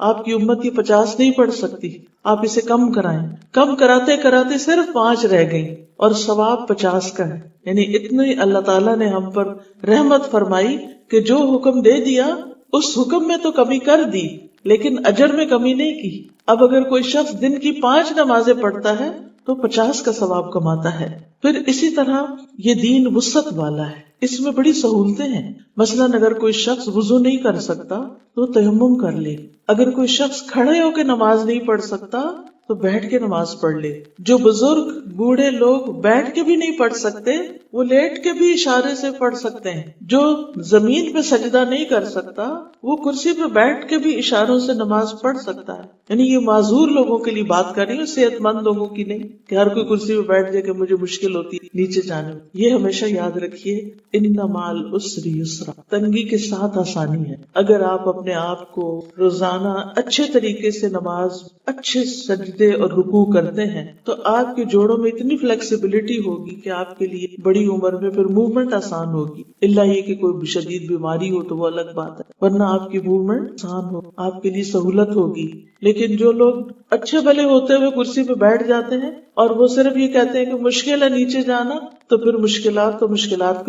آپ کی امت یہ 50 نہیں پڑھ سکتی، آپ اسے کم کرائیں. کم کراتے کراتے صرف 5 رہ گئی اور ثواب 50 کا ہے. یعنی اتنی اللہ تعالیٰ نے ہم پر رحمت فرمائی کہ جو حکم دے دیا اس حکم میں تو کمی کر دی لیکن اجر میں کمی نہیں کی. اب اگر کوئی شخص دن کی 5 نمازیں پڑھتا ہے تو 50 کا ثواب کماتا ہے. پھر اسی طرح یہ دین وسعت والا ہے، اس میں بڑی سہولتیں ہیں. مثلاً اگر کوئی شخص وضو نہیں کر سکتا تو تیمم کر لے. اگر کوئی شخص کھڑے ہو کے نماز نہیں پڑھ سکتا تو بیٹھ کے نماز پڑھ لے. جو بزرگ بوڑھے لوگ بیٹھ کے بھی نہیں پڑھ سکتے وہ لیٹ کے بھی اشارے سے پڑھ سکتے ہیں. جو زمین پہ سجدہ نہیں کر سکتا وہ کرسی پہ بیٹھ کے بھی اشاروں سے نماز پڑھ سکتا ہے. یعنی یہ معذور لوگوں کے لیے بات کر رہی ہوں، صحت مند لوگوں کی نہیں کہ ہر کوئی کرسی پہ بیٹھ جائے کہ مجھے مشکل ہوتی ہے نیچے جانے میں. یہ ہمیشہ یاد رکھیے، ان مع العسر یسرا، تنگی کے ساتھ آسانی ہے. اگر آپ اپنے آپ کو روزانہ اچھے طریقے سے نماز، اچھے سجدے اور رکوع کرتے ہیں تو آپ کے جوڑوں میں اتنی فلیکسیبلٹی ہوگی کہ آپ کے لیے بڑی عمر میں پھر موومنٹ آسان ہوگی. اللہ یہ کہ کوئی شدید بیماری ہو تو وہ الگ بات ہے، ورنہ آپ کی موومنٹ آسان ہو، آپ کے لیے سہولت ہوگی. لیکن جو لوگ اچھے بھلے ہوتے ہوئے کرسی پہ بیٹھ جاتے ہیں اور وہ صرف یہ کہتے ہیں کہ مشکل ہے نیچے جانا، تو پھر مشکلات کو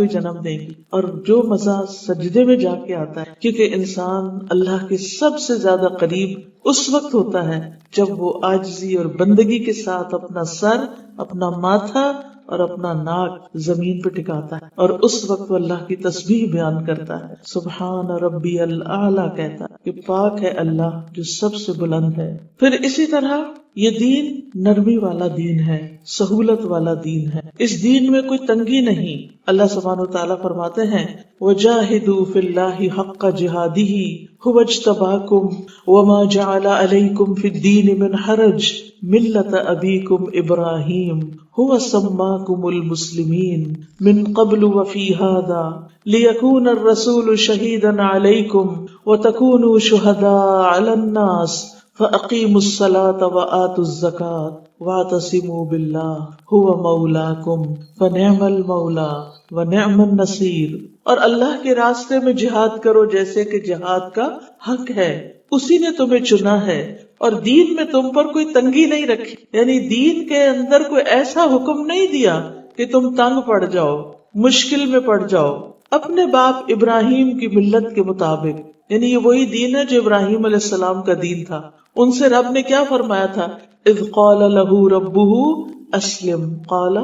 ہی جنم دیں گی. اور جو مزہ سجدے میں جا کے آتا ہے، کیونکہ انسان اللہ کے سب سے زیادہ قریب اس وقت ہوتا ہے جب وہ عاجزی اور بندگی کے ساتھ اپنا سر، اپنا ماتھا اور اپنا ناک زمین پہ ٹکاتا ہے، اور اس وقت وہ اللہ کی تسبیح بیان کرتا ہے، سبحان ربی الاعلی کہتا ہے کہ پاک ہے اللہ جو سب سے بلند ہے. پھر اسی طرح یہ دین نرمی والا دین ہے، سہولت والا دین ہے. اس دین میں کوئی تنگی نہیں. اللہ سبحانہ وتعالیٰ فرماتے ہیں وَجَاهِدُوا فِي اللَّهِ حَقَّ جِهَادِهِ هُوَ اجْتَبَاكُمْ وَمَا جَعَلَ عَلَيْكُمْ فِي الدِّينِ مِنْ حَرَجٍ مِلَّةَ أَبِيكُمْ إِبْرَاهِيمَ هُوَ سَمَّاكُمُ الْمُسْلِمِينَ مِنْ قَبْلُ وَفِي هَذَا لِيَكُونَ الرَّسُولُ شَهِيدًا عَلَيْكُمْ وَتَكُونُوا شُهَدَاءَ عَلَى النَّاسِ فَأَقِيمُوا الصَّلَاةَ وَآتُوا الزَّكَاةَ وَاعْتَصِمُوا بِاللَّهِ هُوَ مَوْلَاكُمْ فَنِعْمَ الْمَوْلَى وَنِعْمَ النَّصِيرُ. اور اللہ کے راستے میں جہاد کرو جیسے کہ جہاد کا حق ہے، اسی نے تمہیں چنا ہے اور دین میں تم پر کوئی تنگی نہیں رکھی. یعنی دین کے اندر کوئی ایسا حکم نہیں دیا کہ تم تنگ پڑ جاؤ، مشکل میں پڑ جاؤ. اپنے باپ ابراہیم کی ملت کے مطابق، یعنی یہ وہی دین ہے جو ابراہیم علیہ السلام کا دین تھا. ان سے رب نے کیا فرمایا تھا؟ اذ قال له ربه اسلم قال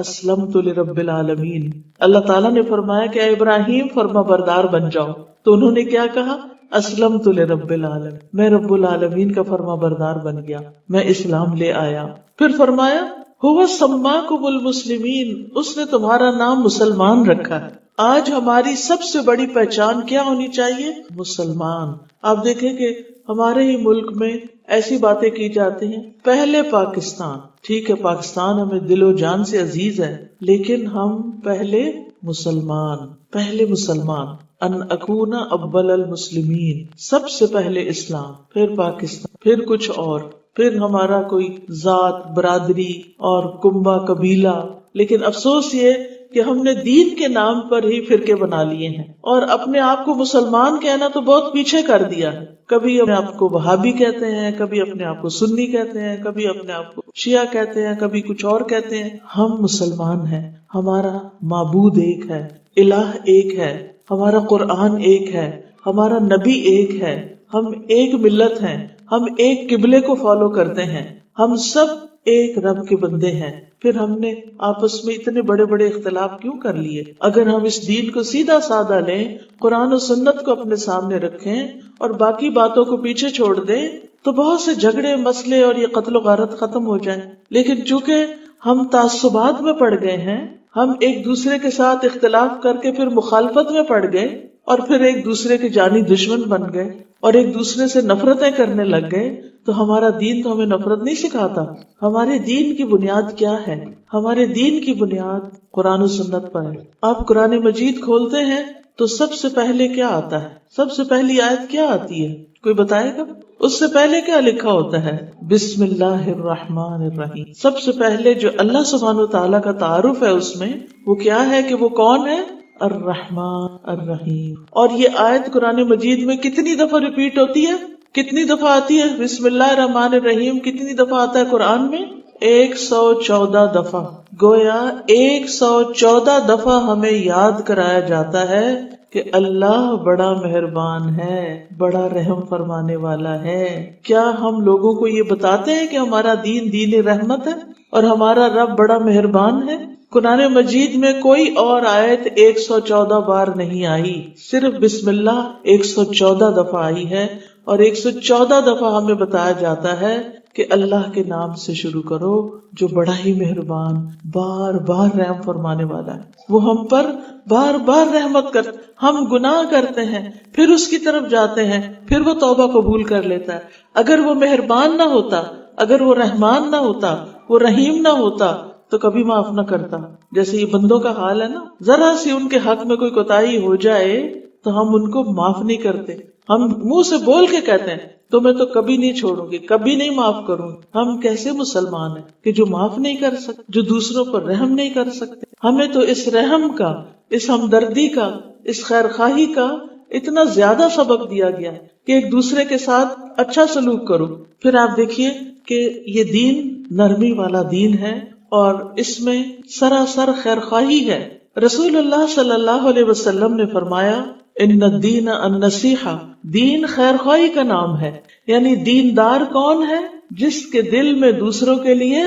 اسلمت لرب العالمین. اللہ تعالیٰ نے فرمایا کہ اے ابراہیم فرما بردار بن جاؤ، تو انہوں نے کیا کہا؟ اسلمت لرب العالمین، میں رب العالمین کا فرما بردار بن گیا، میں اسلام لے آیا. پھر فرمایا هو سماکم المسلمین، اس نے تمہارا نام مسلمان رکھا ہے. آج ہماری سب سے بڑی پہچان کیا ہونی چاہیے؟ مسلمان. آپ دیکھیں کہ ہمارے ہی ملک میں ایسی باتیں کی جاتی ہیں، پہلے پاکستان. ٹھیک ہے پاکستان ہمیں دل و جان سے عزیز ہے، لیکن ہم پہلے مسلمان. ان اکون اول المسلمین، سب سے پہلے اسلام، پھر پاکستان، پھر کچھ اور، پھر ہمارا کوئی ذات، برادری اور کنبہ، قبیلہ. لیکن افسوس یہ کہ ہم نے دین کے نام پر ہی فرقے بنا لیے ہیں اور اپنے آپ کو مسلمان کہنا تو بہت پیچھے کر دیا ہے. کبھی اپنے آپ کو وہابی کہتے ہیں، کبھی اپنے آپ کو سنی کہتے ہیں، کبھی اپنے آپ کو شیعہ کہتے ہیں، کبھی کچھ اور کہتے ہیں. ہم مسلمان ہیں، ہمارا معبود ایک ہے، الہ ایک ہے، ہمارا قرآن ایک ہے، ہمارا نبی ایک ہے، ہم ایک ملت ہیں، ہم ایک قبلے کو فالو کرتے ہیں، ہم سب ایک رب کے بندے ہیں. پھر ہم نے آپس میں اتنے بڑے بڑے اختلاف کیوں کر لیے؟ اگر ہم اس دین کو سیدھا سادہ لیں، قرآن و سنت کو اپنے سامنے رکھیں اور باقی باتوں کو پیچھے چھوڑ دیں تو بہت سے جھگڑے، مسئلے اور یہ قتل و غارت ختم ہو جائیں. لیکن چونکہ ہم تعصبات میں پڑ گئے ہیں، ہم ایک دوسرے کے ساتھ اختلاف کر کے پھر مخالفت میں پڑ گئے اور پھر ایک دوسرے کے جانی دشمن بن گئے اور ایک دوسرے سے نفرتیں کرنے لگ گئے. تو ہمارا دین تو ہمیں نفرت نہیں سکھاتا. ہمارے دین کی بنیاد کیا ہے؟ ہمارے دین کی بنیاد قرآن و سنت پر ہے. آپ قرآن مجید کھولتے ہیں تو سب سے پہلے کیا آتا ہے؟ سب سے پہلی آیت کیا آتی ہے؟ کوئی بتائے گا؟ اس سے پہلے کیا لکھا ہوتا ہے؟ بسم اللہ الرحمن الرحیم. سب سے پہلے جو اللہ سبحانہ و تعالیٰ کا تعارف ہے اس میں وہ کیا ہے کہ وہ کون ہے؟ الرحمن الرحیم. اور یہ آیت قرآن مجید میں کتنی دفعہ ریپیٹ ہوتی ہے؟ کتنی دفعہ آتی ہے بسم اللہ الرحمن الرحیم؟ کتنی دفعہ آتا ہے قرآن میں؟ 114 دفعہ. گویا 114 دفعہ ہمیں یاد کرایا جاتا ہے کہ اللہ بڑا مہربان ہے، بڑا رحم فرمانے والا ہے. کیا ہم لوگوں کو یہ بتاتے ہیں کہ ہمارا دین دین رحمت ہے اور ہمارا رب بڑا مہربان ہے؟ قرآن مجید میں کوئی اور آیت 114 بار نہیں آئی، صرف بسم اللہ 114 دفعہ آئی ہے، اور 114 دفعہ ہمیں بتایا جاتا ہے کہ اللہ کے نام سے شروع کرو جو بڑا ہی مہربان، بار بار رحم فرمانے والا ہے. وہ ہم پر بار بار رحمت کرتے، ہم گناہ کرتے ہیں پھر اس کی طرف جاتے ہیں، پھر وہ توبہ قبول کر لیتا ہے. اگر وہ مہربان نہ ہوتا، اگر وہ رحمان نہ ہوتا، وہ رحیم نہ ہوتا تو کبھی معاف نہ کرتا. جیسے یہ بندوں کا حال ہے نا، ذرا سی ان کے حق میں کوئی کوتاہی ہو جائے تو ہم ان کو معاف نہیں کرتے. ہم منہ سے بول کے کہتے ہیں تو میں تو کبھی نہیں چھوڑوں گی، کبھی نہیں معاف کروں گی. ہم کیسے مسلمان ہیں کہ جو معاف نہیں کر سکتے، جو دوسروں پر رحم نہیں کر سکتے؟ ہمیں تو اس رحم کا، اس ہمدردی کا، اس خیر خواہی کا اتنا زیادہ سبق دیا گیا ہے کہ ایک دوسرے کے ساتھ اچھا سلوک کرو. پھر آپ دیکھیے کہ یہ دین نرمی والا دین ہے اور اس میں سراسر خیر خواہی ہے. رسول اللہ صلی اللہ علیہ وسلم نے فرمایا ان الدین النصیحہ، دین خیر خواہی کا نام ہے. یعنی دیندار کون ہے؟ جس کے دل میں دوسروں کے لیے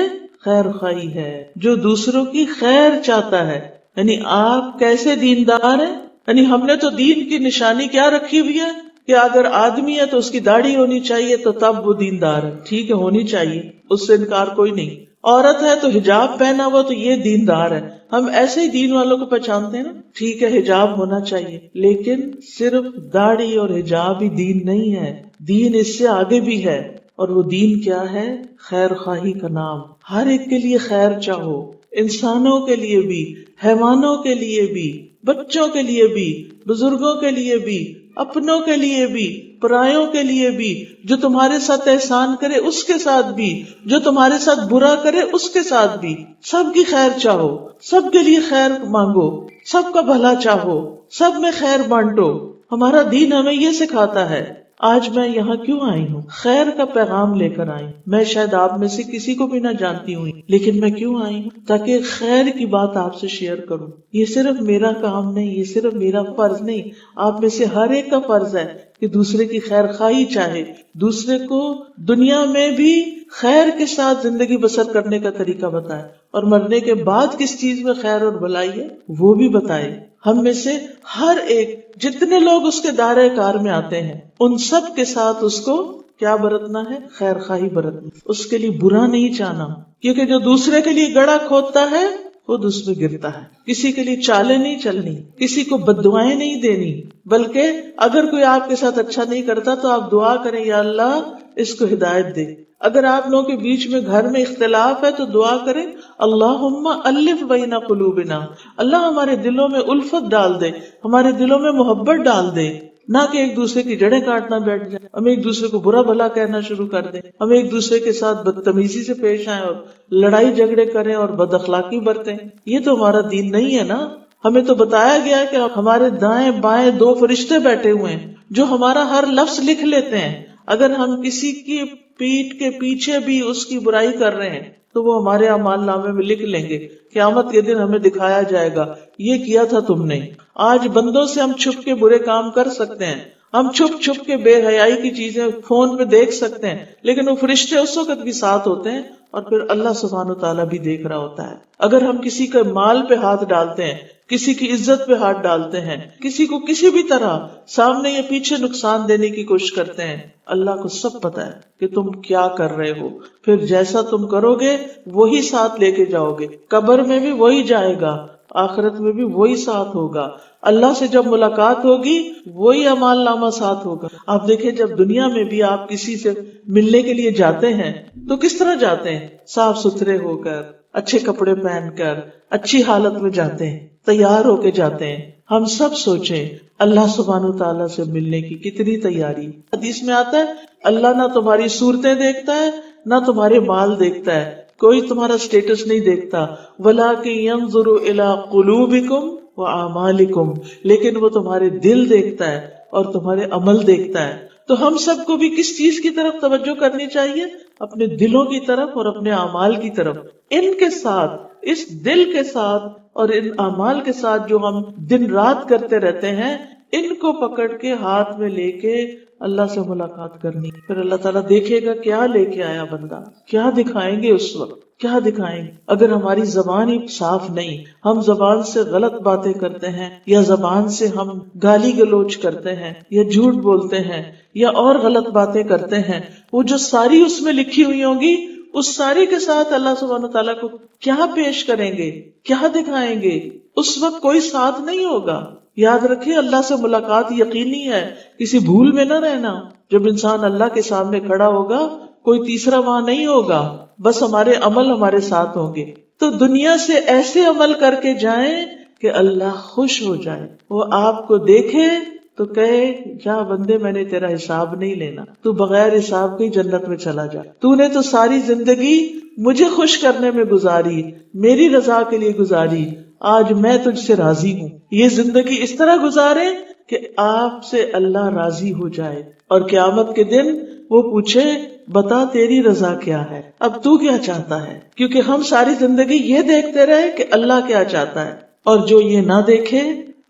خیر خواہی ہے، جو دوسروں کی خیر چاہتا ہے. یعنی آپ کیسے دیندار ہیں؟ یعنی ہم نے تو دین کی نشانی کیا رکھی ہوئی ہے کہ اگر آدمی ہے تو اس کی داڑھی ہونی چاہیے تو تب وہ دیندار ہے. ٹھیک ہے، ہونی چاہیے، اس سے انکار کوئی نہیں. عورت ہے تو حجاب پہنا ہوا تو یہ دیندار ہے. ہم ایسے ہی دین والوں کو پہچانتے ہیں نا. ٹھیک ہے، حجاب ہونا چاہیے، لیکن صرف داڑھی اور حجاب ہی دین نہیں ہے. دین اس سے آگے بھی ہے، اور وہ دین کیا ہے؟ خیر خواہی کا نام. ہر ایک کے لیے خیر چاہو، انسانوں کے لیے بھی، حیوانوں کے لیے بھی، بچوں کے لیے بھی، بزرگوں کے لیے بھی، اپنوں کے لیے بھی، پرایوں کے لیے بھی. جو تمہارے ساتھ احسان کرے اس کے ساتھ بھی، جو تمہارے ساتھ برا کرے اس کے ساتھ بھی. سب کی خیر چاہو، سب کے لیے خیر مانگو، سب کا بھلا چاہو، سب میں خیر بانٹو. ہمارا دین ہمیں یہ سکھاتا ہے. آج میں یہاں کیوں آئی ہوں؟ خیر کا پیغام لے کر آئی. میں شاید آپ میں سے کسی کو بھی نہ جانتی ہوں، لیکن میں کیوں آئی ہوں؟ تاکہ خیر کی بات آپ سے شیئر کروں. یہ صرف میرا کام نہیں، یہ صرف میرا فرض نہیں، آپ میں سے ہر ایک کا فرض ہے کہ دوسرے کی خیر خواہی چاہے، دوسرے کو دنیا میں بھی خیر کے ساتھ زندگی بسر کرنے کا طریقہ بتائے، اور مرنے کے بعد کس چیز میں خیر اور بھلائی ہے وہ بھی بتائے. ہم میں سے ہر ایک، جتنے لوگ اس کے دائرہ کار میں آتے ہیں، ان سب کے ساتھ اس کو کیا برتنا ہے؟ خیر خواہی برتنی. اس کے لیے برا نہیں چاہنا، کیونکہ جو دوسرے کے لیے گڑھا کھودتا ہے خود اس میں گرتا ہے. کسی کے لیے چالیں نہیں چلنی، کسی کو بددعائیں نہیں دینی، بلکہ اگر کوئی آپ کے ساتھ اچھا نہیں کرتا تو آپ دعا کریں یا اللہ اس کو ہدایت دے. اگر آپ لوگوں کے بیچ میں گھر میں اختلاف ہے تو دعا کریں اللہم الف بین قلوبنا، اللہ ہمارے دلوں میں الفت ڈال دے، ہمارے دلوں میں محبت ڈال دے. نہ کہ ایک دوسرے کی جڑیں کاٹنا بیٹھ جائیں، ہم ایک دوسرے کو برا بھلا کہنا شروع کر دیں، ہم ایک دوسرے کے ساتھ بدتمیزی سے پیش آئیں اور لڑائی جھگڑے کریں اور بد اخلاقی برتیں. یہ تو ہمارا دین نہیں ہے نا. ہمیں تو بتایا گیا کہ ہمارے دائیں بائیں دو فرشتے بیٹھے ہوئے ہیں جو ہمارا ہر لفظ لکھ لیتے ہیں. اگر ہم کسی کی پیٹ کے پیچھے بھی اس کی برائی کر رہے ہیں تو وہ ہمارے اعمال نامے میں لکھ لیں گے. قیامت کے دن ہمیں دکھایا جائے گا یہ کیا تھا تم نے. آج بندوں سے ہم چھپ کے برے کام کر سکتے ہیں، ہم چھپ چھپ کے بے حیائی کی چیزیں فون پہ دیکھ سکتے ہیں، لیکن وہ فرشتے اس وقت بھی ساتھ ہوتے ہیں اور پھر اللہ سبحانہ وتعالیٰ بھی دیکھ رہا ہوتا ہے. اگر ہم کسی کے مال پہ ہاتھ ڈالتے ہیں، کسی کی عزت پہ ہاتھ ڈالتے ہیں، کسی کو کسی بھی طرح سامنے یا پیچھے نقصان دینے کی کوشش کرتے ہیں، اللہ کو سب پتا ہے کہ تم کیا کر رہے ہو. پھر جیسا تم کرو گے وہی ساتھ لے کے جاؤ گے. قبر میں بھی وہی جائے گا، آخرت میں بھی وہی ساتھ ہوگا. اللہ سے جب ملاقات ہوگی وہی اعمال نامہ ساتھ ہوگا. آپ دیکھیں جب دنیا میں بھی آپ کسی سے ملنے کے لیے جاتے ہیں تو کس طرح جاتے ہیں؟ صاف ستھرے ہو کر، اچھے کپڑے پہن کر، اچھی حالت میں جاتے ہیں، تیار ہو کے جاتے ہیں. ہم سب سوچیں اللہ سبحانہ تعالیٰ سے ملنے کی کتنی تیاری. حدیث میں آتا ہے اللہ نہ تمہاری صورتیں دیکھتا ہے نہ تمہارے مال دیکھتا ہے، کوئی تمہارا سٹیٹس نہیں دیکھتا. وَلَٰكِن يَنظُرُ إِلَىٰ قُلُوبِكُمْ وَأَعْمَالِكُمْ، لیکن وہ تمہارے دل دیکھتا ہے اور تمہارے عمل دیکھتا ہے. تو ہم سب کو بھی کس چیز کی طرف توجہ کرنی چاہیے؟ اپنے دلوں کی طرف اور اپنے اعمال کی طرف. ان کے ساتھ، اس دل کے ساتھ اور ان اعمال کے ساتھ جو ہم دن رات کرتے رہتے ہیں، ان کو پکڑ کے ہاتھ میں لے کے اللہ سے ملاقات کرنی. پھر اللہ تعالیٰ دیکھے گا کیا لے کے آیا بندہ، کیا دکھائیں گے اس وقت، کیا دکھائیں گے. اگر ہماری زبان ہی صاف نہیں، ہم زبان سے غلط باتیں کرتے ہیں، یا زبان سے ہم گالی گلوچ کرتے ہیں، یا جھوٹ بولتے ہیں، یا اور غلط باتیں کرتے ہیں، وہ جو ساری اس میں لکھی ہوئی ہوں گی، اس ساری کے ساتھ اللہ سبحانہ تعالیٰ کو کیا پیش کریں گے، کیا دکھائیں گے؟ اس وقت کوئی ساتھ نہیں ہوگا. یاد رکھیں، اللہ سے ملاقات یقینی ہے، کسی بھول میں نہ رہنا. جب انسان اللہ کے سامنے کھڑا ہوگا، کوئی تیسرا وہاں نہیں ہوگا، بس ہمارے عمل ہمارے ساتھ ہوں گے. تو دنیا سے ایسے عمل کر کے جائیں کہ اللہ خوش ہو جائے، وہ آپ کو دیکھے تو کہے جا بندے، میں نے تیرا حساب نہیں لینا، تو بغیر حساب کے جنت میں چلا جا. تو نے تو ساری زندگی مجھے خوش کرنے میں گزاری، میری رضا کے لیے گزاری، آج میں تجھ سے راضی ہوں. یہ زندگی اس طرح گزارے کہ آپ سے اللہ راضی ہو جائے، اور قیامت کے دن وہ پوچھے بتا تیری رضا کیا ہے، اب تو کیا چاہتا ہے. کیونکہ ہم ساری زندگی یہ دیکھتے رہے کہ اللہ کیا چاہتا ہے، اور جو یہ نہ دیکھے،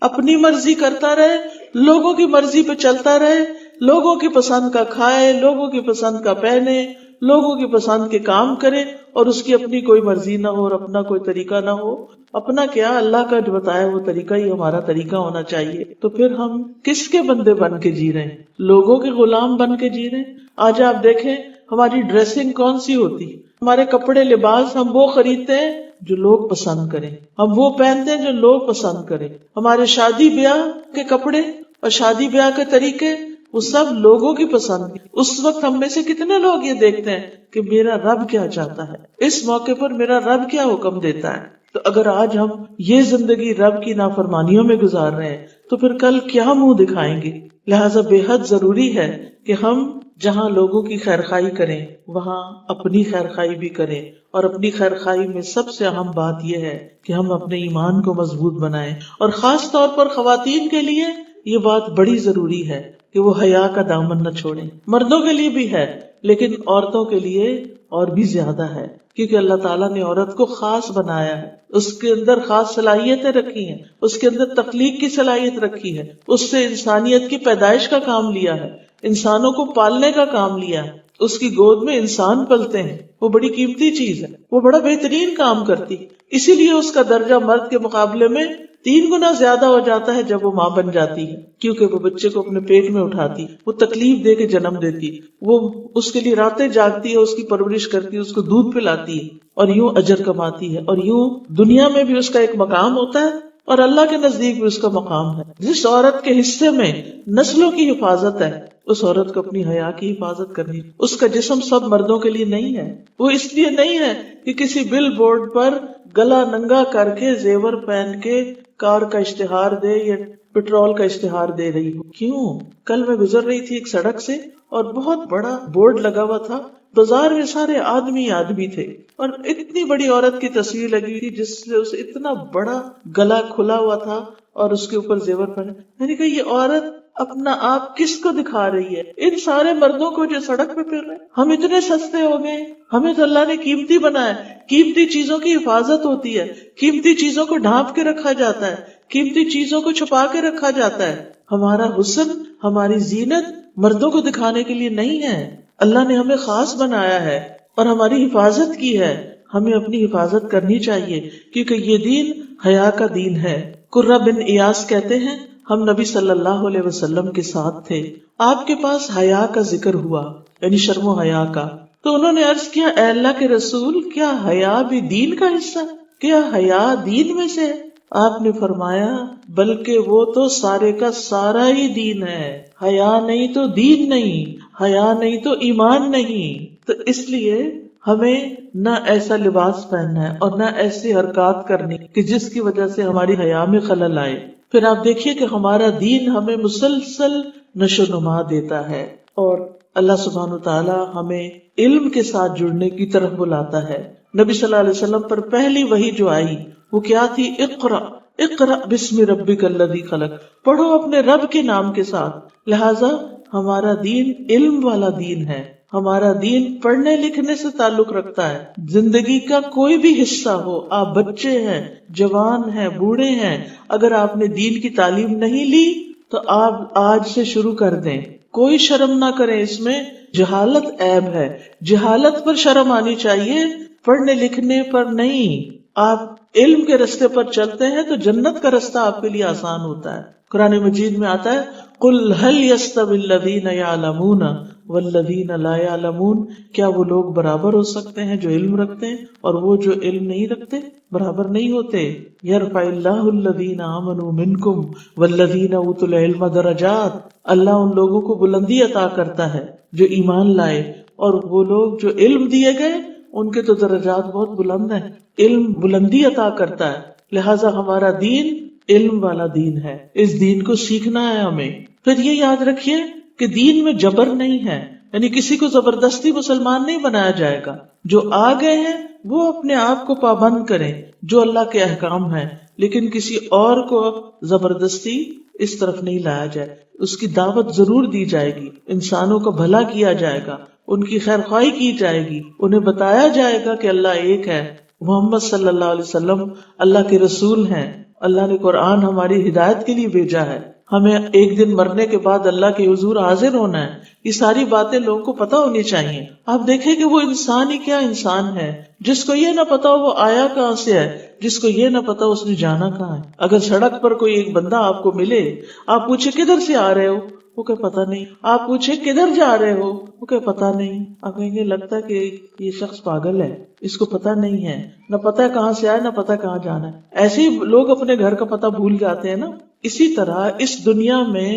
اپنی مرضی کرتا رہے، لوگوں کی مرضی پہ چلتا رہے، لوگوں کی پسند کا کھائے، لوگوں کی پسند کا پہنے، لوگوں کی پسند کے کام کرے، اور اس کی اپنی کوئی مرضی نہ ہو اور اپنا کوئی طریقہ نہ ہو. اپنا کیا، اللہ کا جو بتایا وہ طریقہ ہی ہمارا طریقہ ہونا چاہیے. تو پھر ہم کس کے بندے بن کے جی رہے ہیں؟ لوگوں کے غلام بن کے جی رہے ہیں. آج آپ دیکھیں ہماری ڈریسنگ کون سی ہوتی، ہمارے کپڑے لباس ہم وہ خریدتے ہیں جو لوگ پسند کریں، ہم وہ پہنتے ہیں جو لوگ پسند کریں. ہمارے شادی بیاہ کے کپڑے اور شادی بیاہ کے طریقے وہ سب لوگوں کی پسند. اس وقت ہم میں سے کتنے لوگ یہ دیکھتے ہیں کہ میرا رب کیا چاہتا ہے، اس موقع پر میرا رب کیا حکم دیتا ہے. تو اگر آج ہم یہ زندگی رب کی نافرمانیوں میں گزار رہے ہیں تو پھر کل کیا منہ دکھائیں گے. لہٰذا بے حد ضروری ہے کہ ہم جہاں لوگوں کی خیرخواہی کریں وہاں اپنی خیرخواہی بھی کریں. اور اپنی خیرخواہی میں سب سے اہم بات یہ ہے کہ ہم اپنے ایمان کو مضبوط بنائیں. اور خاص طور پر خواتین کے لیے یہ بات بڑی ضروری ہے کہ وہ حیا کا دامن نہ چھوڑیں. مردوں کے لیے بھی ہے لیکن عورتوں کے لیے اور بھی زیادہ ہے، کیونکہ اللہ تعالیٰ نے عورت کو خاص بنایا ہے، اس کے اندر خاص صلاحیتیں رکھی ہیں، اس کے اندر تخلیق کی صلاحیت رکھی ہے، اس سے انسانیت کی پیدائش کا کام لیا ہے، انسانوں کو پالنے کا کام لیا ہے. اس کی گود میں انسان پلتے ہیں، وہ بڑی قیمتی چیز ہے، وہ بڑا بہترین کام کرتی. اسی لیے اس کا درجہ مرد کے مقابلے میں 3 گنا زیادہ ہو جاتا ہے جب وہ ماں بن جاتی ہے، کیونکہ وہ بچے کو اپنے پیٹ میں اٹھاتی، وہ تکلیف دے کے جنم دیتی، وہ اس کے لیے راتیں جاگتی ہے، اس کی پرورش کرتی ہے، اس کو دودھ پلاتی ہے، اور یوں اجر کماتی ہے، اور یوں دنیا میں بھی اس کا ایک مقام ہوتا ہے اور اللہ کے نزدیک بھی اس کا مقام ہے. جس عورت کے حصے میں نسلوں کی حفاظت ہے اس عورت کو اپنی حیا کی حفاظت کرنی. اس کا جسم سب مردوں کے لیے نہیں ہے، وہ اس لیے نہیں ہے کہ کسی بل بورڈ پر گلا ننگا کر کے زیور پہن کے کار کا اشتہار دے یا پیٹرول کا اشتہار دے رہی ہو. کیوں؟ کل میں گزر رہی تھی ایک سڑک سے اور بہت بڑا بورڈ لگا ہوا تھا، بازار میں سارے آدمی تھے اور اتنی بڑی عورت کی تصویر لگی ہوئی تھی جس سے اسے اتنا بڑا گلا کھلا ہوا تھا اور اس کے اوپر زیور پہنے. میں نے کہا یہ عورت اپنا آپ کس کو دکھا رہی ہے؟ ان سارے مردوں کو جو سڑک پہ پھر رہے. ہم اتنے سستے ہو گئے، ہمیں تو اللہ نے قیمتی بنایا. قیمتی چیزوں کی حفاظت ہوتی ہے، قیمتی چیزوں کو ڈھانپ کے رکھا جاتا ہے، قیمتی چیزوں کو چھپا کے رکھا جاتا ہے. ہمارا حسن، ہماری زینت مردوں کو دکھانے کے لیے نہیں ہے. اللہ نے ہمیں خاص بنایا ہے اور ہماری حفاظت کی ہے. ہمیں اپنی حفاظت کرنی چاہیے کیونکہ یہ دین حیا کا دین ہے. قرہ بن ایاس کہتے ہیں ہم نبی صلی اللہ علیہ وسلم کے ساتھ تھے، آپ کے پاس حیا کا ذکر ہوا، یعنی شرم و حیا کا. تو انہوں نے عرض کیا اے اللہ کے رسول، کیا حیا بھی دین کا حصہ؟ کیا حیا دین میں سے ہے؟ آپ نے فرمایا بلکہ وہ تو سارے کا سارا ہی دین ہے. حیا نہیں تو دین نہیں، حیا نہیں تو ایمان نہیں. تو اس لیے ہمیں نہ ایسا لباس پہننا ہے اور نہ ایسی حرکات کرنی کہ جس کی وجہ سے ہماری حیا میں خلل آئے. پھر آپ دیکھیے کہ ہمارا دین ہمیں مسلسل نشو نما دیتا ہے اور اللہ سبحانہ وتعالی ہمیں علم کے ساتھ جڑنے کی طرف بلاتا ہے. نبی صلی اللہ علیہ وسلم پر پہلی وحی جو آئی وہ کیا تھی؟ اقرا، اقرأ بسم ربک الذی خلق، پڑھو اپنے رب کے نام کے ساتھ۔ لہذا ہمارا دین علم والا دین ہے، ہمارا دین پڑھنے لکھنے سے تعلق رکھتا ہے۔ زندگی کا کوئی بھی حصہ ہو، آپ بچے ہیں، جوان ہیں، بوڑھے ہیں، اگر آپ نے دین کی تعلیم نہیں لی تو آپ آج سے شروع کر دیں۔ کوئی شرم نہ کریں، اس میں جہالت عیب ہے، جہالت پر شرم آنی چاہیے، پڑھنے لکھنے پر نہیں۔ آپ علم کے رستے پر چلتے ہیں تو جنت کا رستہ آپ کے لیے آسان ہوتا ہے۔ قرآن مجید میں آتا ہے قُلْ هَلْ يَسْتَوِي الَّذِينَ يَعْلَمُونَ وَالَّذِينَ لَا يَعْلَمُونَ، کیا وہ لوگ برابر ہو سکتے ہیں جو علم رکھتے ہیں اور وہ جو علم نہیں رکھتے؟ برابر نہیں ہوتے۔ يَرْفَعِ اللَّهُ الَّذِينَ آمَنُوا مِنْكُمْ وَالَّذِينَ أُوتُوا الْعِلْمَ دَرَجَاتٍ، اللہ ان لوگوں کو بلندی عطا کرتا ہے جو ایمان لائے، اور وہ لوگ جو علم دیے گئے ان کے تو درجات بہت بلند ہیں۔ علم بلندی عطا کرتا ہے، لہٰذا ہمارا دین علم والا دین ہے، اس دین کو سیکھنا ہے ہمیں۔ پھر یہ یاد رکھیے کہ دین میں جبر نہیں ہے، یعنی کسی کو زبردستی مسلمان نہیں بنایا جائے گا۔ جو آ گئے ہیں وہ اپنے آپ کو پابند کریں جو اللہ کے احکام ہیں، لیکن کسی اور کو زبردستی اس طرف نہیں لایا جائے۔ اس کی دعوت ضرور دی جائے گی، انسانوں کا بھلا کیا جائے گا، ان کی خیر خواہی کی جائے گی، انہیں بتایا جائے گا کہ اللہ ایک ہے، محمد صلی اللہ علیہ وسلم اللہ کے رسول ہیں، اللہ نے قرآن ہماری ہدایت کے لیے بھیجا ہے، ہمیں ایک دن مرنے کے بعد اللہ کے حضور حاضر ہونا ہے۔ یہ ساری باتیں لوگوں کو پتہ ہونی چاہیے۔ آپ دیکھیں کہ وہ انسان ہی کیا انسان ہے جس کو یہ نہ پتا وہ آیا کہاں سے ہے، جس کو یہ نہ پتا اس نے جانا کہاں ہے۔ اگر سڑک پر کوئی ایک بندہ آپ کو ملے، آپ پوچھے کدھر سے آ رہے ہو، وہ کہ پتا نہیں، آپ پوچھے کدھر جا رہے ہو، وہ کہ پتا نہیں، آپ کہیں گے لگتا ہے کہ یہ شخص پاگل ہے، اس کو پتا نہیں ہے، نہ پتا کہاں سے آئے نہ پتا کہاں جانا ہے۔ ایسے ہی لوگ اپنے گھر کا پتہ بھول جاتے ہیں نا۔ اسی طرح اس دنیا میں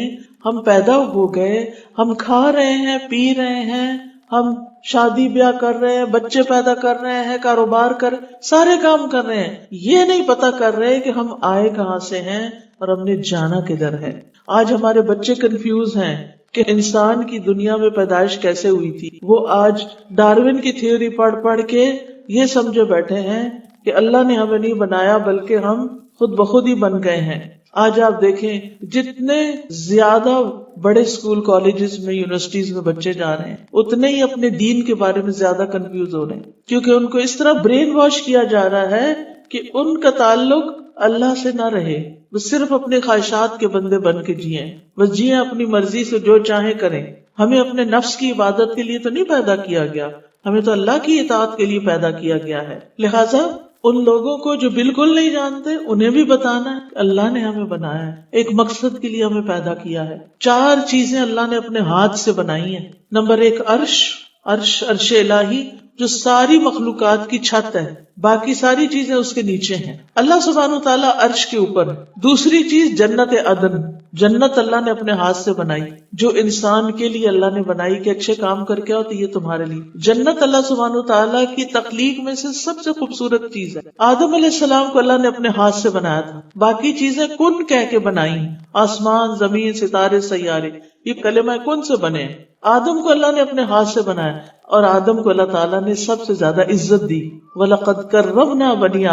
ہم پیدا ہو گئے، ہم کھا رہے ہیں، پی رہے ہیں، ہم شادی بیاہ کر رہے ہیں، بچے پیدا کر رہے ہیں، کاروبار کر، سارے کام کر رہے ہیں، یہ نہیں پتا کر رہے کہ ہم آئے کہاں سے ہیں اور ہم نے جانا کدھر ہے۔ آج ہمارے بچے کنفیوز ہیں کہ انسان کی دنیا میں پیدائش کیسے ہوئی تھی۔ وہ آج ڈارون کی تھیوری پڑھ پڑھ کے یہ سمجھے بیٹھے ہیں کہ اللہ نے ہمیں نہیں بنایا بلکہ ہم خود بخود ہی بن گئے ہیں۔ آج آپ دیکھیں جتنے زیادہ بڑے اسکول کالجز میں یونیورسٹیز میں بچے جا رہے ہیں اتنے ہی اپنے دین کے بارے میں زیادہ کنفیوز ہو رہے ہیں، کیونکہ ان کو اس طرح برین واش کیا جا رہا ہے کہ ان کا تعلق اللہ سے نہ رہے، وہ صرف اپنے خواہشات کے بندے بن کے جئیں، بس جئیں اپنی مرضی سے جو چاہیں کریں۔ ہمیں اپنے نفس کی عبادت کے لیے تو نہیں پیدا کیا گیا، ہمیں تو اللہ کی اطاعت کے لیے پیدا کیا گیا ہے۔ لہٰذا ان لوگوں کو جو بالکل نہیں جانتے انہیں بھی بتانا ہے کہ اللہ نے ہمیں بنایا ہے، ایک مقصد کے لیے ہمیں پیدا کیا ہے۔ 4 چیزیں اللہ نے اپنے ہاتھ سے بنائی ہیں۔ نمبر 1 عرش الہی جو ساری مخلوقات کی چھت ہے، باقی ساری چیزیں اس کے نیچے ہیں۔ اللہ سبحانہ وتعالیٰ عرش کے اوپر ہے۔ دوسری چیز جنت عدن، جنت اللہ نے اپنے ہاتھ سے بنائی، جو انسان کے لیے اللہ نے بنائی کہ اچھے کام کر کے آؤ تو یہ تمہارے لیے۔ جنت اللہ سبحانہ وتعالیٰ کی تخلیق میں سے سب سے خوبصورت چیز ہے۔ آدم علیہ السلام کو اللہ نے اپنے ہاتھ سے بنایا تھا، باقی چیزیں کن کہہ کے بنائی، آسمان، زمین، ستارے، سیارے، یہ کلمہ کن سے بنے۔ آدم کو اللہ نے اپنے ہاتھ سے بنایا، اور آدم کو اللہ تعالیٰ نے سب سے زیادہ عزت دی۔ وَلَقَدْ كَرَّمْنَا بَنِي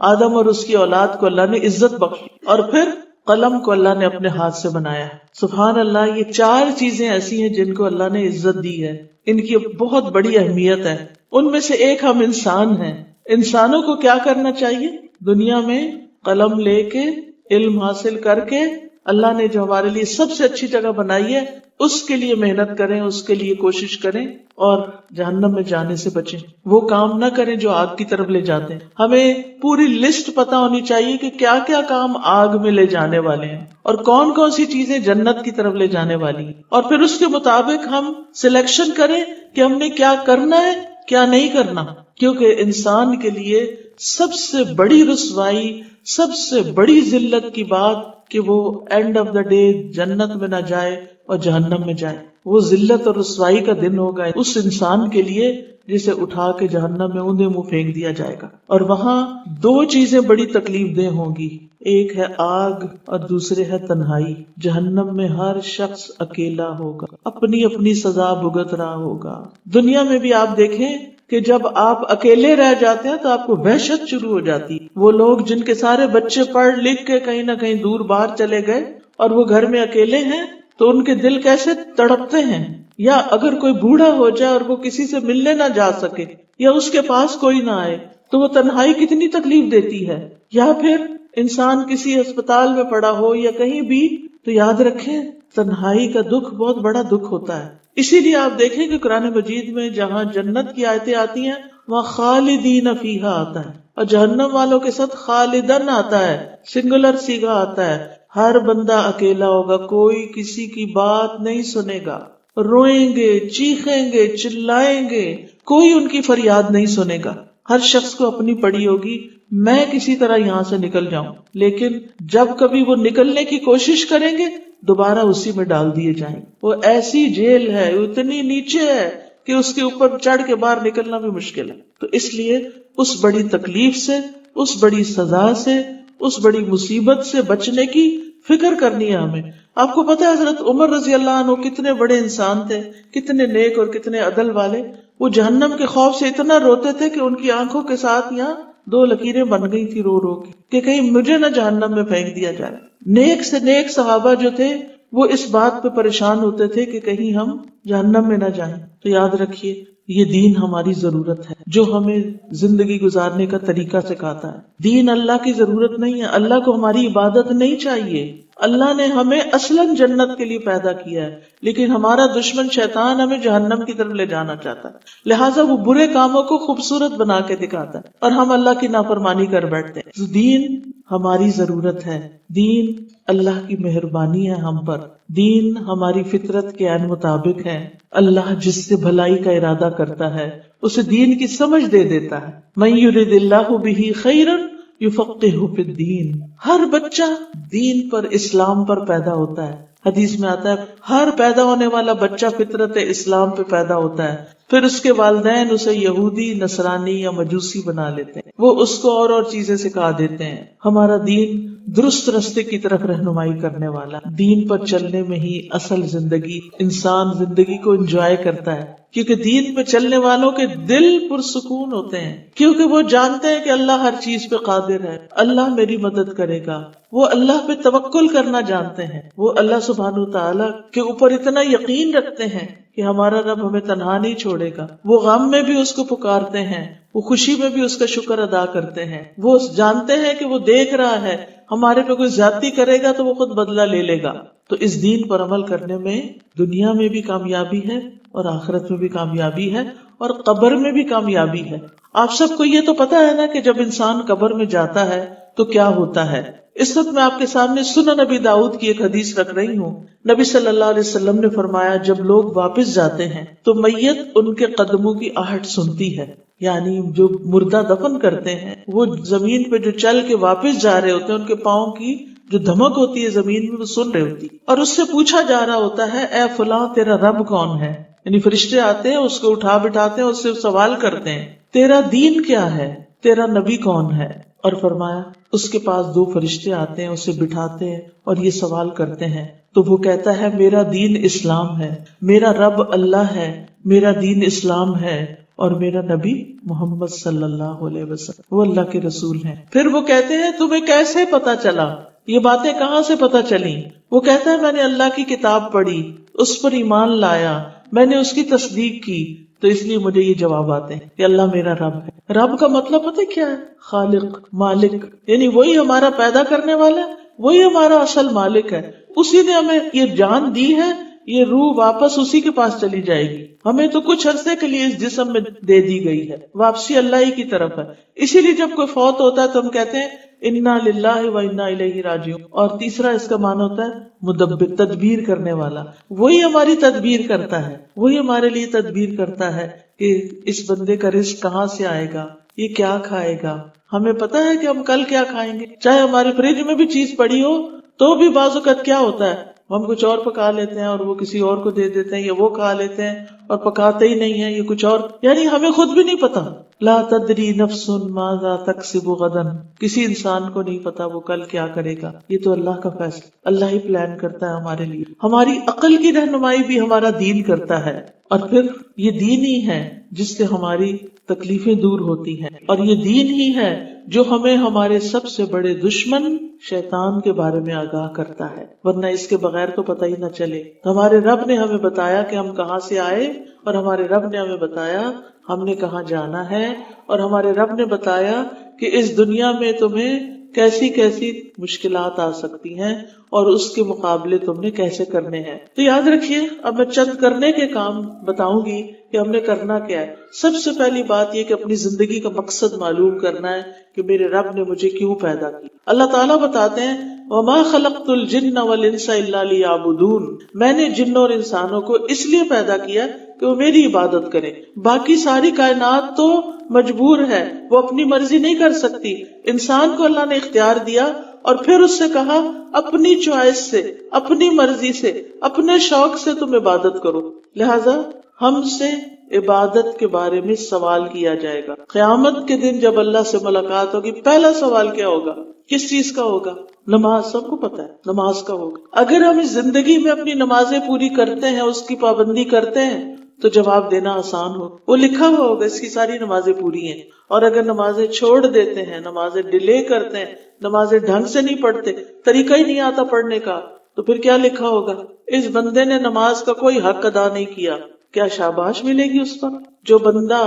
آدم اور اس کی اولاد کو اللہ نے عزت بخشی۔ اور پھر قلم کو اللہ نے اپنے ہاتھ سے بنایا۔ سبحان اللہ، یہ 4 چیزیں ایسی ہیں جن کو اللہ نے عزت دی ہے، ان کی بہت بڑی اہمیت ہے۔ ان میں سے ایک ہم انسان ہیں۔ انسانوں کو کیا کرنا چاہیے؟ دنیا میں قلم لے کے علم حاصل کر کے اللہ نے جو ہمارے لیے سب سے اچھی جگہ بنائی ہے اس کے لیے محنت کریں، اس کے لیے کوشش کریں اور جہنم میں جانے سے بچیں۔ وہ کام نہ کریں جو آگ کی طرف لے جاتے ہیں۔ ہمیں پوری لسٹ پتہ ہونی چاہیے کہ کیا کیا کام آگ میں لے جانے والے ہیں اور کون کون سی چیزیں جنت کی طرف لے جانے والی ہیں، اور پھر اس کے مطابق ہم سلیکشن کریں کہ ہم نے کیا کرنا ہے کیا نہیں کرنا۔ کیونکہ انسان کے لیے سب سے بڑی رسوائی، سب سے بڑی ذلت کی بات کہ وہ اینڈ آف دا ڈے جنت میں نہ جائے اور جہنم میں جائے۔ وہ ذلت اور رسوائی کا دن ہوگا اس انسان کے لیے جسے اٹھا کے جہنم میں اوندے منہ پھینک دیا جائے گا، اور وہاں 2 چیزیں بڑی تکلیف دہ ہوں گی، ایک ہے آگ اور دوسرے ہے تنہائی۔ جہنم میں ہر شخص اکیلا ہوگا، اپنی اپنی سزا بھگت رہا ہوگا۔ دنیا میں بھی آپ دیکھیں کہ جب آپ اکیلے رہ جاتے ہیں تو آپ کو وحشت شروع ہو جاتی. وہ لوگ جن کے سارے بچے پڑھ لکھ کے کہیں نہ کہیں دور باہر چلے گئے اور وہ گھر میں اکیلے ہیں تو ان کے دل کیسے تڑپتے ہیں. یا اگر کوئی بوڑھا ہو جائے اور وہ کسی سے ملنے نہ جا سکے یا اس کے پاس کوئی نہ آئے تو وہ تنہائی کتنی تکلیف دیتی ہے. یا پھر انسان کسی اسپتال میں پڑا ہو یا کہیں بھی تو یاد رکھیں تنہائی کا دکھ بہت بڑا دکھ ہوتا ہے. اسی لیے آپ دیکھیں کہ قرآن مجید میں جہاں جنت کی آیتیں آتی ہیں وہاں خالدین فیہا آتا ہے اور جہنم والوں کے ساتھ خالدن آتا ہے، سنگولر سیگا آتا ہے. ہر بندہ اکیلا ہوگا، کوئی کسی کی بات نہیں سنے گا، روئیں گے، چیخیں گے، چلائیں گے، کوئی ان کی فریاد نہیں سنے گا. ہر شخص کو اپنی پڑی ہوگی میں کسی طرح یہاں سے نکل جاؤں، لیکن جب کبھی وہ نکلنے کی کوشش کریں گے دوبارہ اسی میں ڈال دیے جائیں. وہ ایسی جیل ہے، اتنی نیچے ہے کہ اس کے اوپر چڑھ کے باہر نکلنا بھی مشکل ہے. تو اس لیے اس بڑی تکلیف سے، اس بڑی سزا سے، اس بڑی مصیبت سے بچنے کی فکر کرنی ہے ہمیں. آپ کو پتا ہے حضرت عمر رضی اللہ عنہ کتنے بڑے انسان تھے، کتنے نیک اور کتنے عدل والے. وہ جہنم کے خوف سے اتنا روتے تھے کہ ان کی آنکھوں کے ساتھ یہاں 2 لکیریں بن گئی تھی رو رو کے کہ کہیں مجھے نہ جہنم میں پھینک دیا جائے. نیک سے نیک صحابہ جو تھے وہ اس بات پہ پریشان ہوتے تھے کہ کہیں ہم جہنم میں نہ جائیں. تو یاد رکھیے یہ دین ہماری ضرورت ہے جو ہمیں زندگی گزارنے کا طریقہ سکھاتا ہے. دین اللہ کی ضرورت نہیں ہے، اللہ کو ہماری عبادت نہیں چاہیے. اللہ نے ہمیں اصلاً جنت کے لیے پیدا کیا ہے، لیکن ہمارا دشمن شیطان ہمیں جہنم کی طرف لے جانا چاہتا ہے. لہٰذا وہ برے کاموں کو خوبصورت بنا کے دکھاتا ہے اور ہم اللہ کی نافرمانی کر بیٹھتے ہیں. تو دین ہماری ضرورت ہے، دین اللہ کی مہربانی ہے ہم پر، دین ہماری فطرت کے عین مطابق ہے. اللہ جس سے بھلائی کا ارادہ کرتا ہے اسے دین کی سمجھ دے دیتا ہے. من یرد اللہ بہ خیرا یفقہہ فی الدین. ہر بچہ دین پر، اسلام پر پیدا ہوتا ہے. حدیث میں آتا ہے ہر پیدا ہونے والا بچہ فطرت اسلام پہ پیدا ہوتا ہے، پھر اس کے والدین اسے یہودی، نصرانی یا مجوسی بنا لیتے ہیں، وہ اس کو اور چیزیں سکھا دیتے ہیں. ہمارا دین درست رستے کی طرف رہنمائی کرنے والا. دین پر چلنے میں ہی اصل زندگی، انسان زندگی کو انجوائے کرتا ہے، کیونکہ دین پہ چلنے والوں کے دل پرسکون ہوتے ہیں، کیونکہ وہ جانتے ہیں کہ اللہ ہر چیز پہ قادر ہے، اللہ میری مدد کرے گا. وہ اللہ پہ توکل کرنا جانتے ہیں، وہ اللہ سبحانہ وتعالی کے اوپر اتنا یقین رکھتے ہیں کہ ہمارا رب ہمیں تنہا نہیں چھوڑے گا. وہ غم میں بھی اس کو پکارتے ہیں، وہ خوشی میں بھی اس کا شکر ادا کرتے ہیں. وہ جانتے ہیں کہ وہ دیکھ رہا ہے، ہمارے پہ کوئی زیادتی کرے گا تو وہ خود بدلہ لے لے گا. تو اس دین پر عمل کرنے میں دنیا میں بھی کامیابی ہے اور آخرت میں بھی کامیابی ہے اور قبر میں بھی کامیابی ہے. آپ سب کو یہ تو پتا ہے نا کہ جب انسان قبر میں جاتا ہے تو کیا ہوتا ہے. اس وقت میں آپ کے سامنے سنن نبی داؤد کی ایک حدیث رکھ رہی ہوں. نبی صلی اللہ علیہ وسلم نے فرمایا جب لوگ واپس جاتے ہیں تو میت ان کے قدموں کی آہٹ سنتی ہے. یعنی جو مردہ دفن کرتے ہیں وہ زمین پہ جو چل کے واپس جا رہے ہوتے ہیں ان کے پاؤں کی جو دھمک ہوتی ہے زمین میں وہ سن رہی ہوتی اور اس سے پوچھا جا رہا ہوتا ہے اے فلاں تیرا رب کون ہے. یعنی فرشتے آتے ہیں اس کو اٹھا بٹھاتے ہیں، اس سے سوال کرتے ہیں تیرا دین کیا ہے، تیرا نبی کون ہے. اور فرمایا اس کے پاس 2 فرشتے آتے ہیں، اسے بٹھاتے ہیں اور یہ سوال کرتے ہیں تو وہ کہتا ہے میرا دین اسلام ہے، میرا رب اللہ ہے، میرا دین اسلام ہے اور میرا نبی محمد صلی اللہ علیہ وسلم وہ اللہ کے رسول ہیں. پھر وہ کہتے ہیں تمہیں کیسے پتا چلا، یہ باتیں کہاں سے پتا چلی؟ وہ کہتا ہے میں نے اللہ کی کتاب پڑھی، اس پر ایمان لایا، میں نے اس کی تصدیق کی، تو اس لیے مجھے یہ جواب آتے ہیں کہ اللہ میرا رب ہے. رب کا مطلب پتہ کیا ہے؟ خالق، مالک، یعنی وہی ہمارا پیدا کرنے والا ہے، وہی ہمارا اصل مالک ہے. اسی نے ہمیں یہ جان دی ہے، یہ روح واپس اسی کے پاس چلی جائے گی. ہمیں تو کچھ عرصے کے لیے اس جسم میں دے دی گئی ہے، واپسی اللہ ہی کی طرف ہے. اسی لیے جب کوئی فوت ہوتا ہے تو ہم کہتے ہیں انا للہ و انا الیہ راجعون. اور تیسرا اس کا معنی ہوتا ہے مدبر، تدبیر کرنے والا. وہی ہماری تدبیر کرتا ہے، وہی ہمارے لیے تدبیر کرتا ہے کہ اس بندے کا رزق کہاں سے آئے گا، یہ کیا کھائے گا. ہمیں پتا ہے کہ ہم کل کیا کھائیں گے. چاہے ہمارے فریج میں بھی چیز پڑی ہو تو بھی بعض اوقات کیا ہوتا ہے ہم کچھ اور پکا لیتے ہیں اور وہ کسی اور کو دے دیتے ہیں، یا وہ کھا لیتے ہیں اور پکاتے ہی نہیں ہیں، یہ کچھ اور، یعنی ہمیں خود بھی نہیں پتا. لا تدری نفس ماذا تکسب غدا، کسی انسان کو نہیں پتا وہ کل کیا کرے گا. یہ تو اللہ کا فیصلہ، اللہ ہی پلان کرتا ہے ہمارے لیے. ہماری عقل کی رہنمائی بھی ہمارا دین کرتا ہے، اور پھر یہ دین ہی ہے جس سے ہماری تکلیفیں دور ہوتی ہیں. اور یہ دین ہی ہے جو ہمیں ہمارے سب سے بڑے دشمن شیطان کے بارے میں آگاہ کرتا ہے، ورنہ اس کے بغیر تو پتہ ہی نہ چلے. ہمارے رب نے ہمیں بتایا کہ ہم کہاں سے آئے، اور ہمارے رب نے ہمیں بتایا ہم نے کہاں جانا ہے، اور ہمارے رب نے بتایا کہ اس دنیا میں تمہیں کیسی کیسی مشکلات آ سکتی ہیں اور اس کے مقابلے تم نے کیسے کرنے ہیں. تو یاد رکھیے، اب میں چند کرنے کے کام بتاؤں گی کہ ہم نے کرنا کیا ہے. سب سے پہلی بات یہ کہ اپنی زندگی کا مقصد معلوم کرنا ہے کہ میرے رب نے مجھے کیوں پیدا کیا. اللہ تعالیٰ بتاتے ہیں وَمَا خَلَقْتُ الْجِنَّ وَالْإِنسَ إِلَّا لِيَعْبُدُونَ، میں نے جنوں اور انسانوں کو اس لیے پیدا کیا کہ وہ میری عبادت کریں. باقی ساری کائنات تو مجبور ہے، وہ اپنی مرضی نہیں کر سکتی. انسان کو اللہ نے اختیار دیا اور پھر اس سے کہا اپنی چوائس سے، اپنی مرضی سے، اپنے شوق سے تم عبادت کرو. لہذا ہم سے عبادت کے بارے میں سوال کیا جائے گا. قیامت کے دن جب اللہ سے ملاقات ہوگی، پہلا سوال کیا ہوگا؟ کس چیز کا ہوگا؟ نماز. سب کو پتا ہے نماز کا ہوگا. اگر ہم اس زندگی میں اپنی نمازیں پوری کرتے ہیں، اس کی پابندی کرتے ہیں، تو جواب دینا آسان ہو. وہ لکھا ہوا ہوگا اس کی ساری نمازیں پوری ہیں. اور اگر نمازیں چھوڑ دیتے ہیں، نمازیں ڈیلے کرتے ہیں، نمازیں ڈھنگ سے نہیں پڑھتے، طریقہ ہی نہیں آتا پڑھنے کا، تو پھر کیا لکھا ہوگا؟ اس بندے نے نماز کا کوئی حق ادا نہیں کیا. کیا شاباش ملے گی اس پر؟ جو بندہ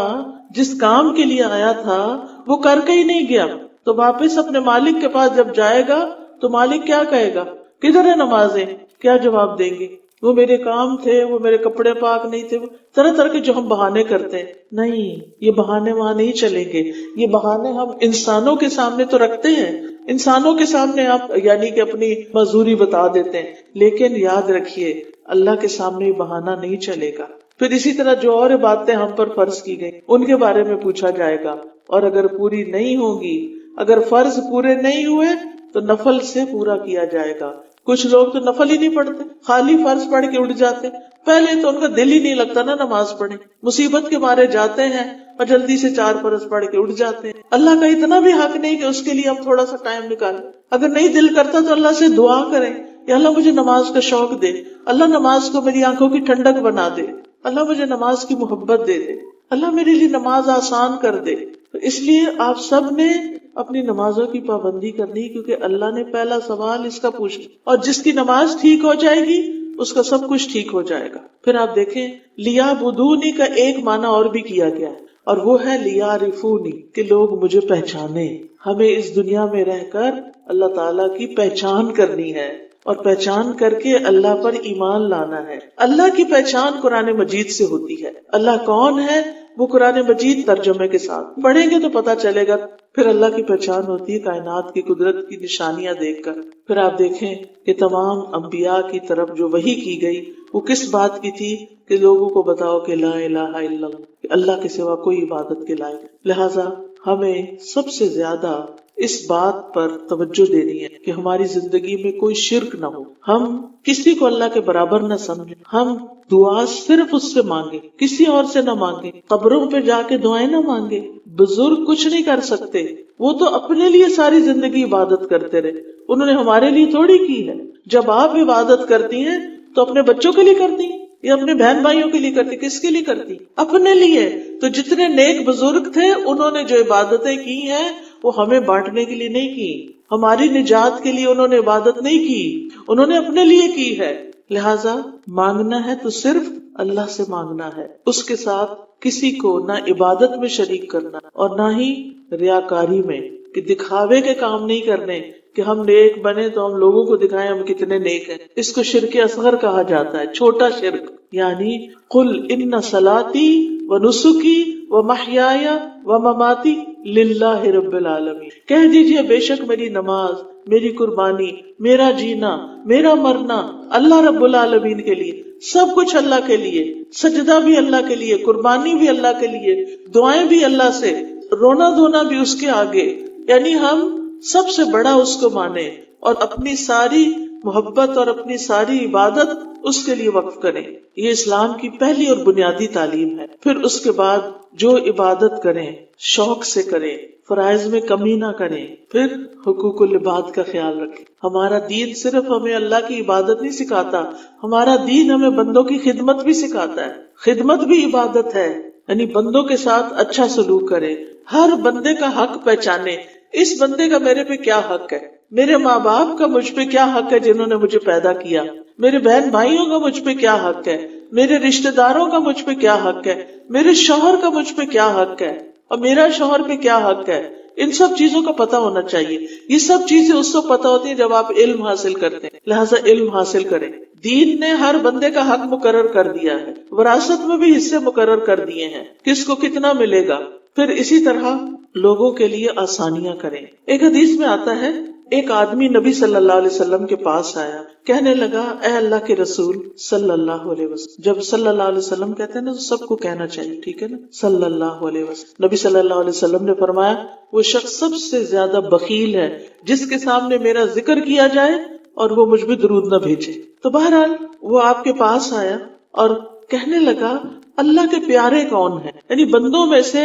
جس کام کے لیے آیا تھا وہ کر کے ہی نہیں گیا، تو واپس اپنے مالک کے پاس جب جائے گا تو مالک کیا کہے گا؟ کدھر ہے نمازیں؟ کیا جواب دیں گے؟ وہ میرے کام تھے، وہ میرے کپڑے پاک نہیں تھے، طرح طرح کے جو ہم بہانے کرتے ہیں. نہیں، یہ بہانے وہاں نہیں چلیں گے. یہ بہانے ہم انسانوں کے سامنے تو رکھتے ہیں، انسانوں کے سامنے آپ یعنی کہ اپنی مزدوری بتا دیتے ہیں، لیکن یاد رکھیے اللہ کے سامنے یہ بہانہ نہیں چلے گا. پھر اسی طرح جو اور باتیں ہم پر فرض کی گئی ان کے بارے میں پوچھا جائے گا، اور اگر پوری نہیں ہوگی، اگر فرض پورے نہیں ہوئے تو نفل سے پورا کیا جائے گا. کچھ لوگ تو نفل ہی نہیں پڑھتے، خالی فرض پڑھ کے اٹھ جاتے. پہلے تو ان کا دل ہی نہیں لگتا نا نماز پڑھیں، مصیبت کے مارے جاتے ہیں اور جلدی سے 4 فرض پڑھ کے اٹھ جاتے ہیں. اللہ کا اتنا بھی حق نہیں کہ اس کے لیے ہم تھوڑا سا ٹائم نکالیں. اگر نہیں دل کرتا تو اللہ سے دعا کریں، یا اللہ مجھے نماز کا شوق دے، اللہ نماز کو میری آنکھوں کی ٹھنڈک بنا دے، اللہ مجھے نماز کی محبت دے دے، اللہ میرے لیے نماز آسان کر دے. تو اس لیے آپ سب نے اپنی نمازوں کی پابندی کرنی، کیونکہ اللہ نے پہلا سوال اس کا پوچھنا، اور جس کی نماز ٹھیک ہو جائے گی اس کا سب کچھ ٹھیک ہو جائے گا. پھر آپ دیکھیں لیعبدونی کا ایک معنی اور بھی کیا گیا ہے، اور وہ ہے لیعرفونی، کہ لوگ مجھے پہچانے. ہمیں اس دنیا میں رہ کر اللہ تعالیٰ کی پہچان کرنی ہے، اور پہچان کر کے اللہ پر ایمان لانا ہے. اللہ کی پہچان قرآن مجید سے ہوتی ہے. اللہ کون ہے وہ قرآن مجید ترجمے کے ساتھ پڑھیں گے تو پتا چلے گا. پھر اللہ کی پہچان ہوتی ہے کائنات کی قدرت کی نشانیاں دیکھ کر. پھر آپ دیکھیں کہ تمام انبیاء کی طرف جو وحی کی گئی وہ کس بات کی تھی؟ کہ لوگوں کو بتاؤ کہ لا الہ الا اللہ، کہ اللہ کے سوا کوئی عبادت کے لائق. لہٰذا ہمیں سب سے زیادہ اس بات پر توجہ دینی ہے کہ ہماری زندگی میں کوئی شرک نہ ہو، ہم کسی کو اللہ کے برابر نہ سمجھیں، ہم دعا صرف اس سے مانگیں، کسی اور سے نہ مانگیں، قبروں پہ جا کے دعائیں نہ مانگیں. بزرگ کچھ نہیں کر سکتے، وہ تو اپنے لیے ساری زندگی عبادت کرتے رہے، انہوں نے ہمارے لیے تھوڑی کی ہے. جب آپ عبادت کرتی ہیں تو اپنے بچوں کے لیے کرتی ہیں یا اپنے بہن بھائیوں کے لیے کرتی؟ کس کے لیے کرتی؟ اپنے لیے. تو جتنے نیک بزرگ تھے انہوں نے جو عبادتیں کی ہیں وہ ہمیں بانٹنے کے لیے نہیں کی، ہماری نجات کے لیے انہوں نے عبادت نہیں کی، انہوں نے اپنے لیے کی ہے. لہٰذا مانگنا ہے تو صرف اللہ سے مانگنا ہے، اس کے ساتھ کسی کو نہ عبادت میں شریک کرنا اور نہ ہی ریاکاری میں، کہ دکھاوے کے کام نہیں کرنے کہ ہم نیک بنے تو ہم لوگوں کو دکھائیں ہم کتنے نیک ہیں. اس کو شرک اصغر کہا جاتا ہے، چھوٹا شرک. یعنی قل ان صلاتی و نسکی و محیایا و مماتی للہ رب العالمین، کہہ دیجئے بے شک میری نماز، میری قربانی، میرا جینا، میرا مرنا اللہ رب العالمین کے لیے، سب کچھ اللہ کے لیے، سجدہ بھی اللہ کے لیے، قربانی بھی اللہ کے لیے، دعائیں بھی اللہ سے، رونا دھونا بھی اس کے آگے. یعنی ہم سب سے بڑا اس کو مانیں اور اپنی ساری محبت اور اپنی ساری عبادت اس کے لیے وقف کریں. یہ اسلام کی پہلی اور بنیادی تعلیم ہے. پھر اس کے بعد جو عبادت کریں شوق سے کریں، فرائض میں کمی نہ کریں، پھر حقوق العباد کا خیال رکھیں. ہمارا دین صرف ہمیں اللہ کی عبادت نہیں سکھاتا، ہمارا دین ہمیں بندوں کی خدمت بھی سکھاتا ہے. خدمت بھی عبادت ہے. یعنی بندوں کے ساتھ اچھا سلوک کرے، ہر بندے کا حق پہچانے، اس بندے کا میرے پہ کیا حق ہے، میرے ماں باپ کا مجھ پہ کیا حق ہے جنہوں نے مجھے پیدا کیا، میرے بہن بھائیوں کا مجھ پہ کیا حق ہے، میرے رشتہ داروں کا مجھ پہ کیا حق ہے، میرے شوہر کا مجھ پہ کیا حق ہے، اور میرا شوہر پہ کیا حق ہے. ان سب چیزوں کا پتہ ہونا چاہیے. یہ سب چیزیں اس کو پتہ ہوتی ہیں جب آپ علم حاصل کرتے ہیں، لہٰذا علم حاصل کریں. دین نے ہر بندے کا حق مقرر کر دیا ہے، وراثت میں بھی حصے مقرر کر دیے ہیں، کس کو کتنا ملے گا. پھر اسی طرح لوگوں کے لیے آسانیاں کریں. ایک حدیث میں آتا ہے ایک آدمی نبی صلی اللہ علیہ وسلم کے پاس آیا، کہنے لگا اے اللہ کے رسول صلی اللہ علیہ وسلم. جب صلی اللہ علیہ وسلم کہتے ہیں نا تو سب کو کہنا چاہیے، ٹھیک ہے نا، صلی اللہ علیہ وسلم. نبی صلی اللہ علیہ وسلم نے فرمایا وہ شخص سب سے زیادہ بخیل ہے جس کے سامنے میرا ذکر کیا جائے اور وہ مجھ پہ درود نہ بھیجے. تو بہرحال وہ آپ کے پاس آیا اور کہنے لگا اللہ کے پیارے کون ہیں، یعنی بندوں میں سے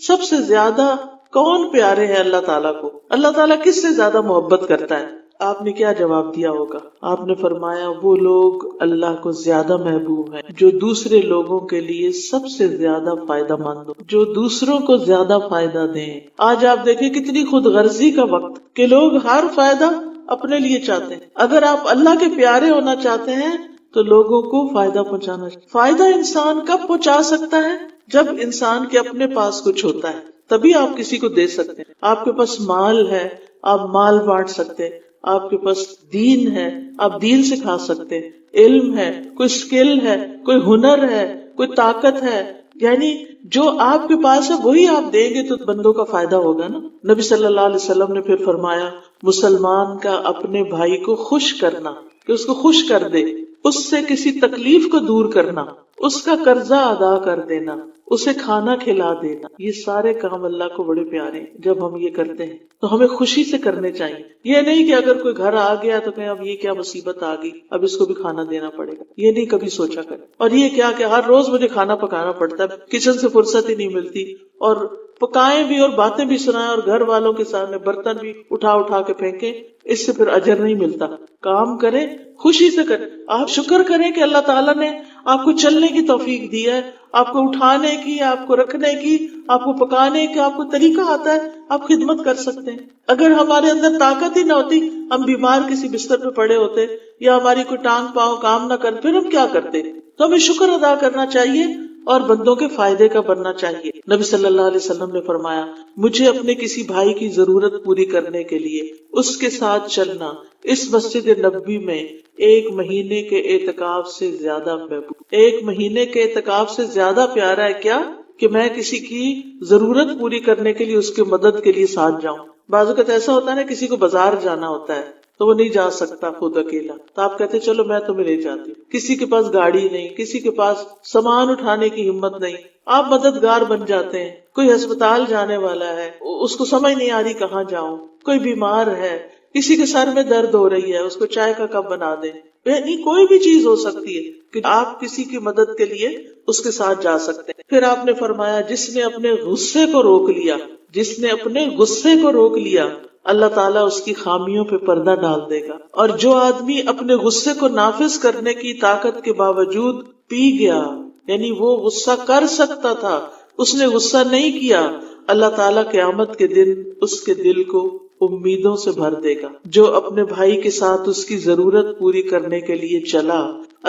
سب سے زیادہ کون پیارے ہیں اللہ تعالیٰ کو، اللہ تعالیٰ کس سے زیادہ محبت کرتا ہے. آپ نے کیا جواب دیا ہوگا؟ آپ نے فرمایا وہ لوگ اللہ کو زیادہ محبوب ہیں جو دوسرے لوگوں کے لیے سب سے زیادہ فائدہ مند ہو، جو دوسروں کو زیادہ فائدہ دیں. آج آپ دیکھیں کتنی خود غرضی کا وقت کہ لوگ ہر فائدہ اپنے لیے چاہتے ہیں. اگر آپ اللہ کے پیارے ہونا چاہتے ہیں تو لوگوں کو فائدہ پہنچانا چاہیے. فائدہ انسان کب پہنچا سکتا ہے؟ جب انسان کے اپنے پاس کچھ ہوتا ہے تبھی آپ کسی کو دے سکتے ہیں. آپ کے پاس مال ہے، آپ مال بانٹ سکتے ہیں. آپ کے پاس دین ہے، آپ دین سکھا سکتے ہیں. علم ہے، کوئی سکل ہے، کوئی ہنر ہے، کوئی طاقت ہے، یعنی جو آپ کے پاس ہے وہی آپ دیں گے تو بندوں کا فائدہ ہوگا نا. نبی صلی اللہ علیہ وسلم نے پھر فرمایا مسلمان کا اپنے بھائی کو خوش کرنا، کہ اس کو خوش کر دے، اس سے کسی تکلیف کو دور کرنا، اس کا قرضہ ادا کر دینا، اسے کھانا کھلا دینا، یہ سارے کام اللہ کو بڑے پیارے ہیں. جب ہم یہ کرتے ہیں تو ہمیں خوشی سے کرنے چاہیے. یہ نہیں کہ اگر کوئی گھر آ گیا تو کہیں اب یہ کیا مصیبت آ گئی، اب اس کو بھی کھانا دینا پڑے گا، یہ نہیں کبھی سوچا کرے. اور یہ کیا کہ ہر روز مجھے کھانا پکانا پڑتا ہے، کچن سے فرصت ہی نہیں ملتی، اور پکائیں بھی اور باتیں بھی سنائیں اور گھر والوں کے سامنے برتن بھی اٹھا اٹھا کے پھینکیں، اس سے پھر اجر نہیں ملتا. کام کریں، خوشی سے کریں. آپ شکر کریں کہ اللہ تعالیٰ نے آپ کو چلنے کی توفیق دی ہے، آپ کو اٹھانے کی، آپ کو رکھنے کی، آپ کو پکانے کی، آپ کو طریقہ آتا ہے، آپ خدمت کر سکتے ہیں. اگر ہمارے اندر طاقت ہی نہ ہوتی، ہم بیمار کسی بستر پہ پڑے ہوتے یا ہماری کوئی ٹانگ پاؤں کام نہ کر، پھر ہم کیا کرتے؟ تو ہمیں شکر ادا کرنا چاہیے اور بندوں کے فائدے کا بننا چاہیے. نبی صلی اللہ علیہ وسلم نے فرمایا مجھے اپنے کسی بھائی کی ضرورت پوری کرنے کے لیے اس کے ساتھ چلنا اس مسجد نبوی میں 1 مہینے کے اعتکاف سے زیادہ محبوب، 1 مہینے کے اعتکاف سے زیادہ پیارا ہے کیا کہ میں کسی کی ضرورت پوری کرنے کے لیے اس کی مدد کے لیے ساتھ جاؤں. بعض اوقات ایسا ہوتا ہے نا کسی کو بازار جانا ہوتا ہے تو وہ نہیں جا سکتا خود اکیلا، تو آپ کہتے چلو میں تمہیں لے جاتی ہوں. کسی کے پاس گاڑی نہیں، کسی کے پاس سامان اٹھانے کی ہمت نہیں، آپ مددگار بن جاتے ہیں. کوئی ہسپتال جانے والا ہے، اس کو سمجھ نہیں آ رہی کہاں جاؤں، کوئی بیمار ہے، کسی کے سر میں درد ہو رہی ہے، اس کو چائے کا کپ بنا دیں. یعنی کوئی بھی چیز ہو سکتی ہے کہ آپ کسی کی مدد کے لیے اس کے ساتھ جا سکتے ہیں. پھر آپ نے فرمایا جس نے اپنے غصے کو روک لیا، جس نے اپنے غصے کو روک لیا اللہ تعالیٰ اس کی خامیوں پہ پردہ ڈال دے گا. اور جو آدمی اپنے غصے کو نافذ کرنے کی طاقت کے باوجود پی گیا، یعنی وہ غصہ کر سکتا تھا، اس نے غصہ نہیں کیا، اللہ تعالیٰ قیامت کے دن اس کے دل کو امیدوں سے بھر دے گا. جو اپنے بھائی کے ساتھ اس کی ضرورت پوری کرنے کے لیے چلا،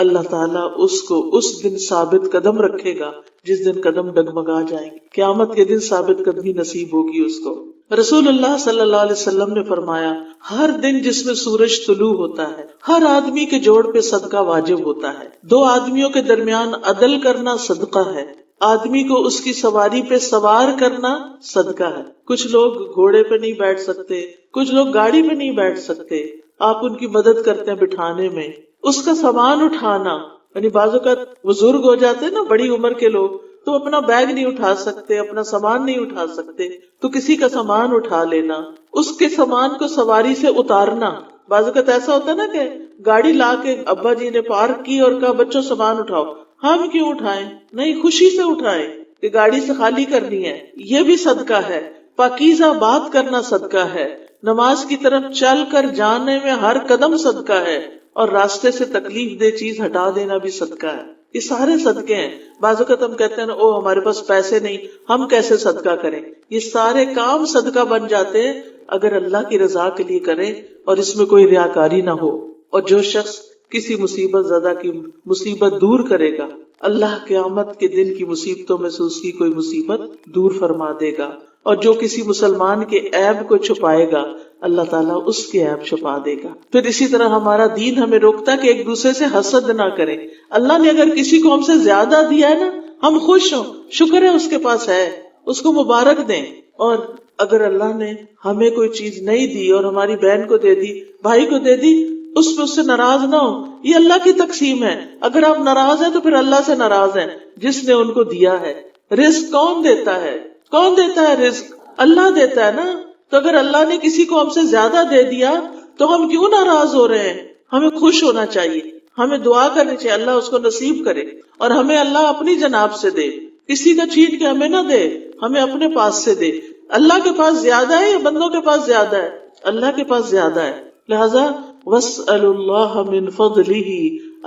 اللہ تعالیٰ اس کو اس دن ثابت قدم رکھے گا جس دن قدم ڈگمگا جائیں گے. قیامت کے دن ثابت قدمی نصیب ہوگی اس کو. رسول اللہ صلی اللہ علیہ وسلم نے فرمایا ہر دن جس میں سورج طلوع ہوتا ہے ہر آدمی کے جوڑ پہ صدقہ واجب ہوتا ہے. 2 آدمیوں کے درمیان عدل کرنا صدقہ ہے. آدمی کو اس کی سواری پہ سوار کرنا صدقہ ہے. کچھ لوگ گھوڑے پہ نہیں بیٹھ سکتے، کچھ لوگ گاڑی پہ نہیں بیٹھ سکتے، آپ ان کی مدد کرتے ہیں بٹھانے میں. اس کا سامان اٹھانا، یعنی بعض اوقات بزرگ ہو جاتے ہیں نا، بڑی عمر کے لوگ، تو اپنا بیگ نہیں اٹھا سکتے، اپنا سامان نہیں اٹھا سکتے، تو کسی کا سامان اٹھا لینا، اس کے سامان کو سواری سے اتارنا. بعض اوقات ایسا ہوتا ہے نا کہ گاڑی لا کے ابا جی نے پارک کی اور کہا بچوں سامان اٹھاؤ، ہم کیوں اٹھائیں؟ نہیں، خوشی سے اٹھائیں کہ گاڑی سے خالی کرنی ہے. یہ بھی صدقہ ہے. پاکیزہ بات کرنا صدقہ ہے. نماز کی طرف چل کر جانے میں ہر قدم صدقہ ہے، اور راستے سے تکلیف دہ چیز ہٹا دینا بھی صدقہ ہے. یہ سارے صدقے ہیں. بعض اوقات ہم کہتے ہیں او ہمارے پاس پیسے نہیں, ہم کیسے صدقہ کریں. یہ سارے کام صدقہ بن جاتے ہیں اگر اللہ کی رضا کے لیے کریں اور اس میں کوئی ریاکاری نہ ہو. اور جو شخص کسی مصیبت زدہ کی مصیبت دور کرے گا, اللہ قیامت کے دن کی مصیبتوں میں سے اس کی کوئی مصیبت دور فرما دے گا. اور جو کسی مسلمان کے عیب کو چھپائے گا, اللہ تعالیٰ اس کے عیب چھپا دے گا. پھر اسی طرح ہمارا دین ہمیں روکتا ہے کہ ایک دوسرے سے حسد نہ کریں. اللہ نے اگر کسی کو ہم سے زیادہ دیا ہے نا, ہم خوش ہوں, شکر ہے اس کے پاس ہے, اس کو مبارک دیں. اور اگر اللہ نے ہمیں کوئی چیز نہیں دی اور ہماری بہن کو دے دی, بھائی کو دے دی, اس پہ اس سے ناراض نہ ہو. یہ اللہ کی تقسیم ہے. اگر آپ ناراض ہیں تو پھر اللہ سے ناراض ہیں جس نے ان کو دیا ہے. رزق کون دیتا ہے؟ کون دیتا ہے رزق؟ اللہ دیتا ہے نا. تو اگر اللہ نے کسی کو ہم سے زیادہ دے دیا تو ہم کیوں ناراض ہو رہے ہیں؟ ہمیں خوش ہونا چاہیے, ہمیں دعا کرنی چاہیے اللہ اس کو نصیب کرے, اور ہمیں اللہ اپنی جناب سے دے, کسی کا چھین کے ہمیں نہ دے, ہمیں اپنے پاس سے دے. اللہ کے پاس زیادہ ہے یا بندوں کے پاس زیادہ ہے؟ اللہ کے پاس زیادہ ہے. لہذا وَاسْأَلُوا اللَّهَ مِن فَضْلِهِ,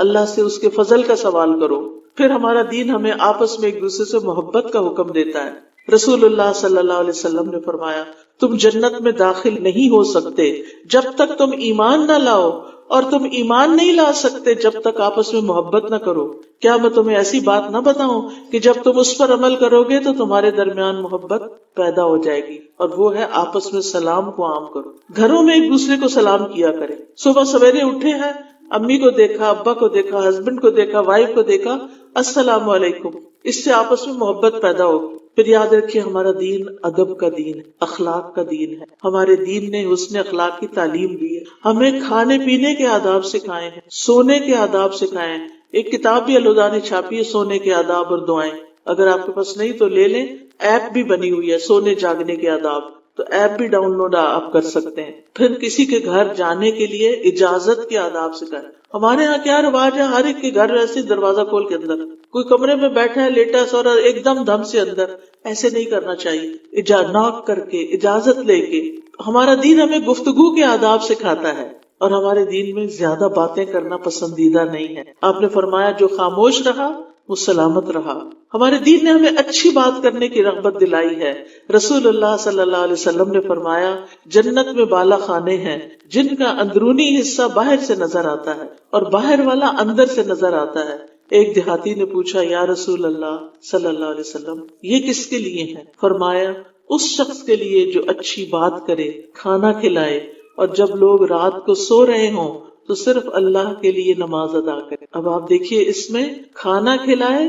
اللہ سے اس کے فضل کا سوال کرو. پھر ہمارا دین ہمیں آپس میں ایک دوسرے سے محبت کا حکم دیتا ہے. رسول اللہ صلی اللہ علیہ وسلم نے فرمایا, تم جنت میں داخل نہیں ہو سکتے جب تک تم ایمان نہ لاؤ, اور تم ایمان نہیں لا سکتے جب تک آپس میں محبت نہ کرو. کیا میں تمہیں ایسی بات نہ بتاؤں کہ جب تم اس پر عمل کرو گے تو تمہارے درمیان محبت پیدا ہو جائے گی, اور وہ ہے آپس میں سلام کو عام کرو. گھروں میں ایک دوسرے کو سلام کیا کرے. صبح سویرے اٹھے ہیں, امی کو دیکھا, ابا کو دیکھا, ہسبینڈ کو دیکھا, وائف کو دیکھا, السلام علیکم. اس سے آپس میں محبت پیدا ہوگی. پھر یاد رکھیے ہمارا دین ادب کا دین ہے, اخلاق کا دین ہے. ہمارے دین نے حسن اخلاق کی تعلیم دی ہے. ہمیں کھانے پینے کے آداب سکھائے ہیں, سونے کے آداب سکھائے ہیں. ایک کتاب بھی اللہ نے چھاپی ہے, سونے کے آداب اور دعائیں. اگر آپ کے پاس نہیں تو لے لیں, ایپ بھی بنی ہوئی ہے سونے جاگنے کے آداب, تو ایپ بھی ڈاؤن لوڈ آپ کر سکتے ہیں. پھر کسی کے گھر جانے کے لیے اجازت کے آداب سکھائے. ہمارے ہاں کیا رواج ہے, ہر ایک کے گھر ویسے دروازہ کھول کے اندر, کوئی کمرے میں بیٹھا ہے لیٹا سو رہا, ایک دم دم سے اندر. ایسے نہیں کرنا چاہیے. ناک کر کے, اجازت لے کے. ہمارا دین ہمیں گفتگو کے آداب سکھاتا ہے, اور ہمارے دین میں زیادہ باتیں کرنا پسندیدہ نہیں ہے. آپ نے فرمایا جو خاموش رہا وہ سلامت رہا. ہمارے دین نے ہمیں اچھی بات کرنے کی رغبت دلائی ہے. رسول اللہ صلی اللہ علیہ وسلم نے فرمایا جنت میں بالا خانے ہیں جن کا اندرونی حصہ باہر سے نظر آتا ہے اور باہر والا اندر سے نظر آتا ہے. ایک دیہاتی نے پوچھا, یا رسول اللہ صلی اللہ علیہ وسلم یہ کس کے لیے ہے؟ فرمایا اس شخص کے لیے جو اچھی بات کرے, کھانا کھلائے, اور جب لوگ رات کو سو رہے ہوں تو صرف اللہ کے لیے نماز ادا کرے. اب آپ دیکھیے اس میں کھانا کھلائے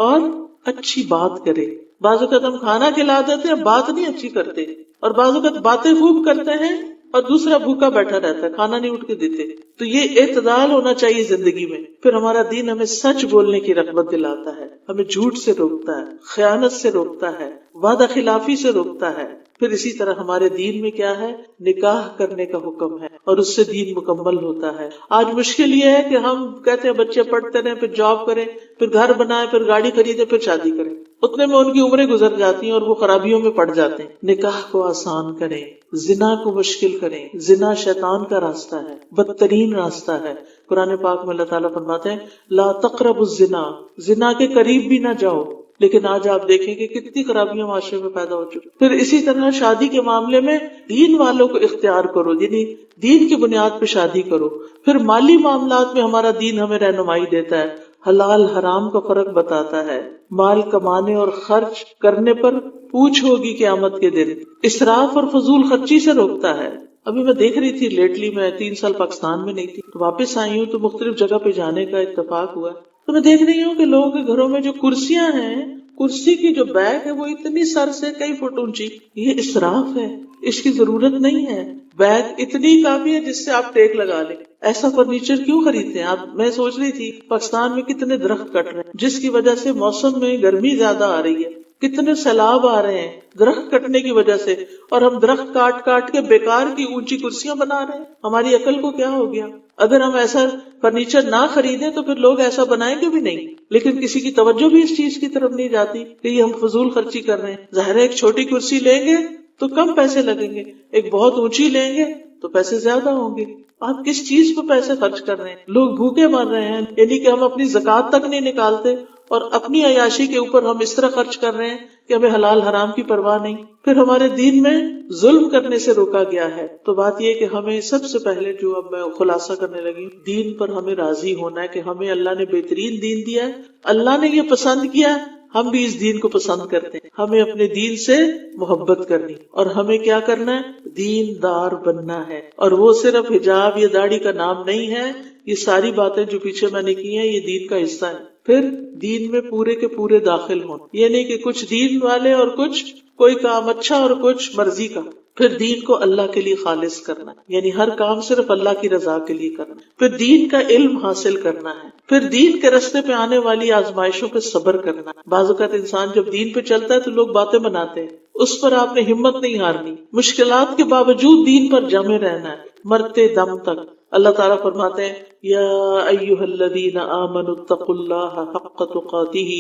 اور اچھی بات کرے. بعض اوقات ہم کھانا کھلا دیتے ہیں, بات نہیں اچھی کرتے, اور بعض اوقات باتیں خوب کرتے ہیں اور دوسرا بھوکا بیٹھا رہتا ہے, کھانا نہیں اٹھ کے دیتے. تو یہ اعتدال ہونا چاہیے زندگی میں. پھر ہمارا دین ہمیں سچ بولنے کی رغبت دلاتا ہے, ہمیں جھوٹ سے روکتا ہے, خیانت سے روکتا ہے, وعدہ خلافی سے روکتا ہے. پھر اسی طرح ہمارے دین میں کیا ہے, نکاح کرنے کا حکم ہے, اور اس سے دین مکمل ہوتا ہے. آج مشکل یہ ہے کہ ہم کہتے ہیں بچے پڑھتے رہیں, پھر جاب کریں, پھر گھر بنائیں, پھر گاڑی خریدیں, پھر شادی کریں. اتنے میں ان کی عمریں گزر جاتی ہیں اور وہ خرابیوں میں پڑ جاتے ہیں. نکاح کو آسان کریں, زنا کو مشکل کریں. زنا شیطان کا راستہ ہے, بدترین راستہ ہے. قرآن پاک میں اللہ تعالیٰ فرماتے ہیں لا تقربوا الزنا, زنا کے قریب بھی نہ جاؤ. لیکن آج آپ دیکھیں کہ کتنی خرابیاں معاشرے میں پیدا ہو چکی. پھر اسی طرح شادی کے معاملے میں دین والوں کو اختیار کرو, یعنی دین کی بنیاد پہ شادی کرو. پھر مالی معاملات میں ہمارا دین ہمیں رہنمائی دیتا ہے, حلال حرام کا فرق بتاتا ہے. مال کمانے اور خرچ کرنے پر پوچھ ہوگی قیامت کے دن. اسراف اور فضول خرچی سے روکتا ہے. ابھی میں دیکھ رہی تھی لیٹلی, میں 3 سال پاکستان میں نہیں تھی, تو واپس آئی ہوں تو مختلف جگہ پہ جانے کا اتفاق ہوا. تو میں دیکھ رہی ہوں کہ لوگوں کے گھروں میں جو کرسیاں ہیں, کرسی کی جو بیک ہے وہ اتنی سر سے کئی فٹ اونچی. یہ اسراف ہے, اس کی ضرورت نہیں ہے. بیک اتنی کافی ہے جس سے آپ ٹیک لگا لیں. ایسا فرنیچر کیوں خریدتے ہیں آپ؟ میں سوچ رہی تھی پاکستان میں کتنے درخت کٹ رہے ہیں جس کی وجہ سے موسم میں گرمی زیادہ آ رہی ہے, کتنے سیلاب آ رہے ہیں درخت کٹنے کی وجہ سے, اور ہم درخت کاٹ کاٹ کے بیکار کی اونچی کرسیاں بنا رہے ہیں. ہماری عقل کو کیا ہو گیا؟ اگر ہم ایسا فرنیچر نہ خریدیں تو پھر لوگ ایسا بنائیں گے بھی نہیں. لیکن کسی کی توجہ بھی اس چیز کی طرف نہیں جاتی کہ یہ ہم فضول خرچی کر رہے ہیں. ظاہر ہے ایک چھوٹی کرسی لیں گے تو کم پیسے لگیں گے, ایک بہت اونچی لیں گے تو پیسے زیادہ ہوں گے. آپ کس چیز پہ پیسے خرچ کر رہے ہیں؟ لوگ بھوکے مر رہے ہیں، یعنی کہ ہم اپنی زکوٰۃ تک نہیں نکالتے اور اپنی عیاشی کے اوپر ہم اس طرح خرچ کر رہے ہیں کہ ہمیں حلال حرام کی پرواہ نہیں. پھر ہمارے دین میں ظلم کرنے سے روکا گیا ہے. تو بات یہ کہ ہمیں سب سے پہلے جو اب میں خلاصہ کرنے لگی، دین پر ہمیں راضی ہونا ہے کہ ہمیں اللہ نے بہترین دین دیا ہے، اللہ نے یہ پسند کیا ہے، ہم بھی اس دین کو پسند کرتے ہیں. ہمیں اپنے دین سے محبت کرنی اور ہمیں کیا کرنا ہے؟ دین دار بننا ہے. اور وہ صرف حجاب یا داڑھی کا نام نہیں ہے، یہ ساری باتیں جو پیچھے میں نے کی ہیں یہ دین کا حصہ ہے. پھر دین میں پورے کے پورے داخل ہوں، یہ نہیں کہ کچھ دین والے اور کچھ کوئی کام اچھا اور کچھ مرضی کا. پھر دین کو اللہ کے لیے خالص کرنا، یعنی ہر کام صرف اللہ کی رضا کے لیے کرنا. پھر دین کا علم حاصل کرنا ہے. پھر دین کے راستے پہ آنے والی آزمائشوں پہ صبر کرنا. بعض اوقات انسان جب دین پہ چلتا ہے تو لوگ باتیں بناتے ہیں، اس پر آپ نے ہمت نہیں ہارنی، مشکلات کے باوجود دین پر جمے رہنا ہے مرتے دم تک. اللہ تعالیٰ فرماتے ہیں یا ایھا الذین آمنوا اتقوا اللہ حق تقاتہ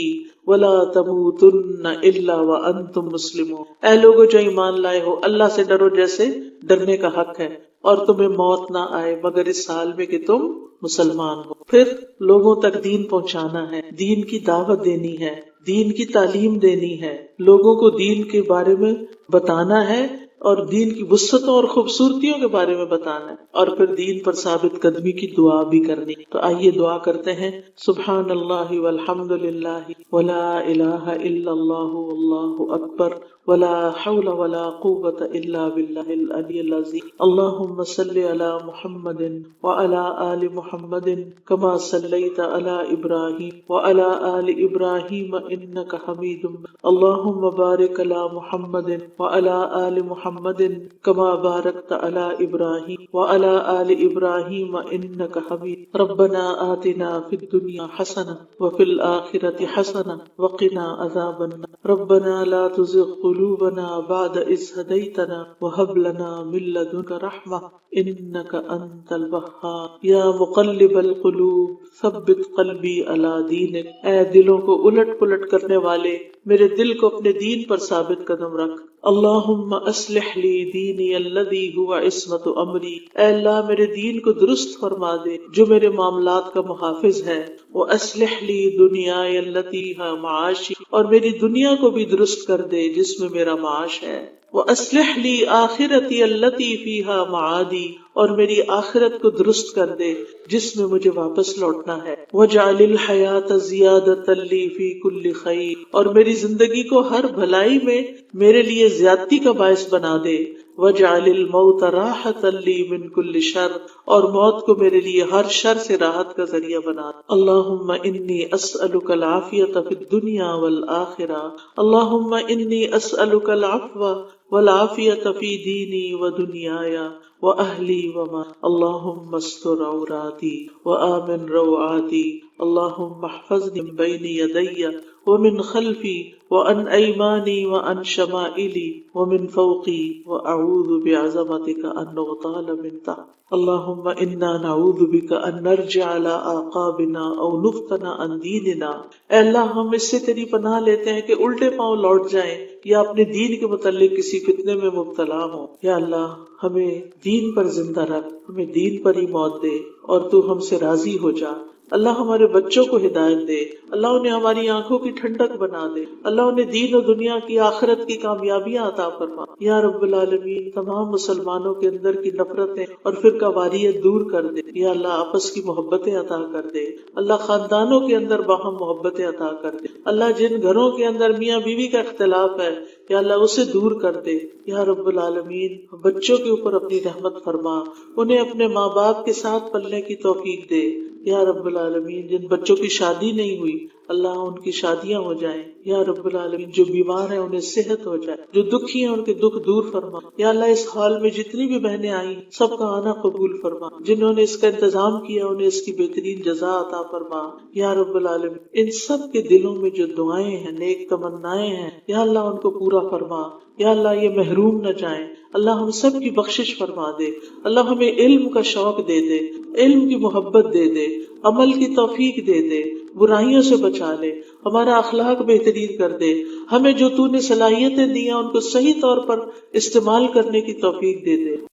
ولا تموتن الا وانتم مسلمون. اے لوگو جو ایمان لائے ہو، اللہ سے ڈرو جیسے ڈرنے کا حق ہے، اور تمہیں موت نہ آئے مگر اس حال میں کہ تم مسلمان ہو. پھر لوگوں تک دین پہنچانا ہے، دین کی دعوت دینی ہے، دین کی تعلیم دینی ہے، لوگوں کو دین کے بارے میں بتانا ہے اور دین کی وسعتوں اور خوبصورتیوں کے بارے میں بتانا ہے، اور پھر دین پر ثابت قدمی کی دعا بھی کرنی. تو آئیے دعا کرتے ہیں. سبحان اللہ والحمد للہ ولا الہ الا اللہ واللہ اکبر ولا حول ولا قوة الا باللہ العلی العظیم. اللہم صل علی محمد وعلی آل محمد کما صلیت علی ابراہیم وعلی آل ابراہیم انک حمید مجید. اللہم بارک علی محمد وعلی آل محمد کما بارکت علی ابراہیم وعلی آل ابراہیم انک حمید. ربنا آتنا فی الدنیا حسنہ وفی الآخرۃ حسنہ وقنا عذاب النار. ربنا لا تزغ قلوبنا بعد اذ ہدیتنا وہب لنا من لدنک رحمہ انک انت الوہاب. یا مقلب القلوب ثبت قلبی علی دینک. اے دلوں کو الٹ پلٹ کرنے والے، میرے دل کو اپنے دین پر ثابت قدم رکھ. اللہم اصلح لی دینی الذی هو عصمت امری. اے اللہ میرے دین کو درست فرما دے جو میرے معاملات کا محافظ ہے. واصلح لی دنیای التی ہی معاشی. اور میری دنیا کو بھی درست کر دے جس میں میرا معاش ہے. وَأَصْلِحْ لِي آخِرَتِي الَّتِي فِيهَا مَعَادِي. اور میری آخرت کو درست کر دے جس میں مجھے واپس لوٹنا ہے. وَاجْعَلِ الْحَيَاةَ زِيَادَةً لِّي فِي كُلِّ خَيْرٍ. اور میری زندگی کو ہر بھلائی میں میرے لیے زیادتی کا باعث بنا دے. وَاجْعَلِ الْمَوْتَ رَاحَةً لِّي مِن كُلِّ شَرٍ. اور موت کو میرے لیے ہر شر سے راحت کا ذریعہ بنا دے. اللہم انی اسألک العافیۃ فی الدنیا والآخرہ. اللہم انی اسألک العفو والعافیۃ فی دینی ودنیای وأہلی ومالی. اللہم استر عوراتی وآمن روعاتی. اللہم احفظنی من بین یدی ومن خلفی وعن ایمانی وعن شمائلی ومن فوقی واعوذ بعظمتک ان اغتال من تحتی. اللہم انا نعوذ بک ان نرجع علی اعقابنا او نفتن عن دیننا. اے اللہ ہم اس سے تیری پناہ لیتے ہیں کہ الٹے پاؤں لوٹ جائیں یا اپنے دین کے متعلق کسی فتنے میں مبتلا ہوں. یا اللہ ہمیں دین پر زندہ رکھ، ہمیں دین پر ہی موت دے اور تو ہم سے راضی ہو جا. اللہ ہمارے بچوں کو ہدایت دے، اللہ انہیں ہماری آنکھوں کی ٹھنڈک بنا دے، اللہ انہیں دین و دنیا کی آخرت کی کامیابیاں عطا فرما. یا رب العالمین تمام مسلمانوں کے اندر کی نفرتیں اور فرقہ واریت دور کر دے. یا اللہ آپس کی محبتیں عطا کر دے. اللہ خاندانوں کے اندر باہم محبتیں عطا کر دے. اللہ جن گھروں کے اندر میاں بیوی کا اختلاف ہے یا اللہ اسے دور کر دے. یا رب العالمین بچوں کے اوپر اپنی رحمت فرما، انہیں اپنے ماں باپ کے ساتھ پلنے کی توفیق دے. یا رب العالمین جن بچوں کی شادی نہیں ہوئی اللہ ان کی شادیاں ہو جائیں. یا رب العالمین جو بیمار ہیں انہیں صحت ہو جائے، جو دکھی ہیں ان کے دکھ دور فرما. یا اللہ اس حال میں جتنی بھی بہنیں آئیں سب کا آنا قبول فرما، جنہوں نے اس کا انتظام کیا انہیں اس کی بہترین جزا عطا فرما. یا رب العالمین ان سب کے دلوں میں جو دعائیں ہیں، نیک تمنائیں ہیں، یا اللہ ان کو پورا فرما. یا اللہ یہ محروم نہ جائیں. اللہ ہم سب کی بخشش فرما دے. اللہ ہمیں علم کا شوق دے دے، علم کی محبت دے دے، عمل کی توفیق دے دے، برائیوں سے بچا لے، ہمارا اخلاق بہترین کر دے. ہمیں جو تو نے صلاحیتیں دی ہیں ان کو صحیح طور پر استعمال کرنے کی توفیق دے دے.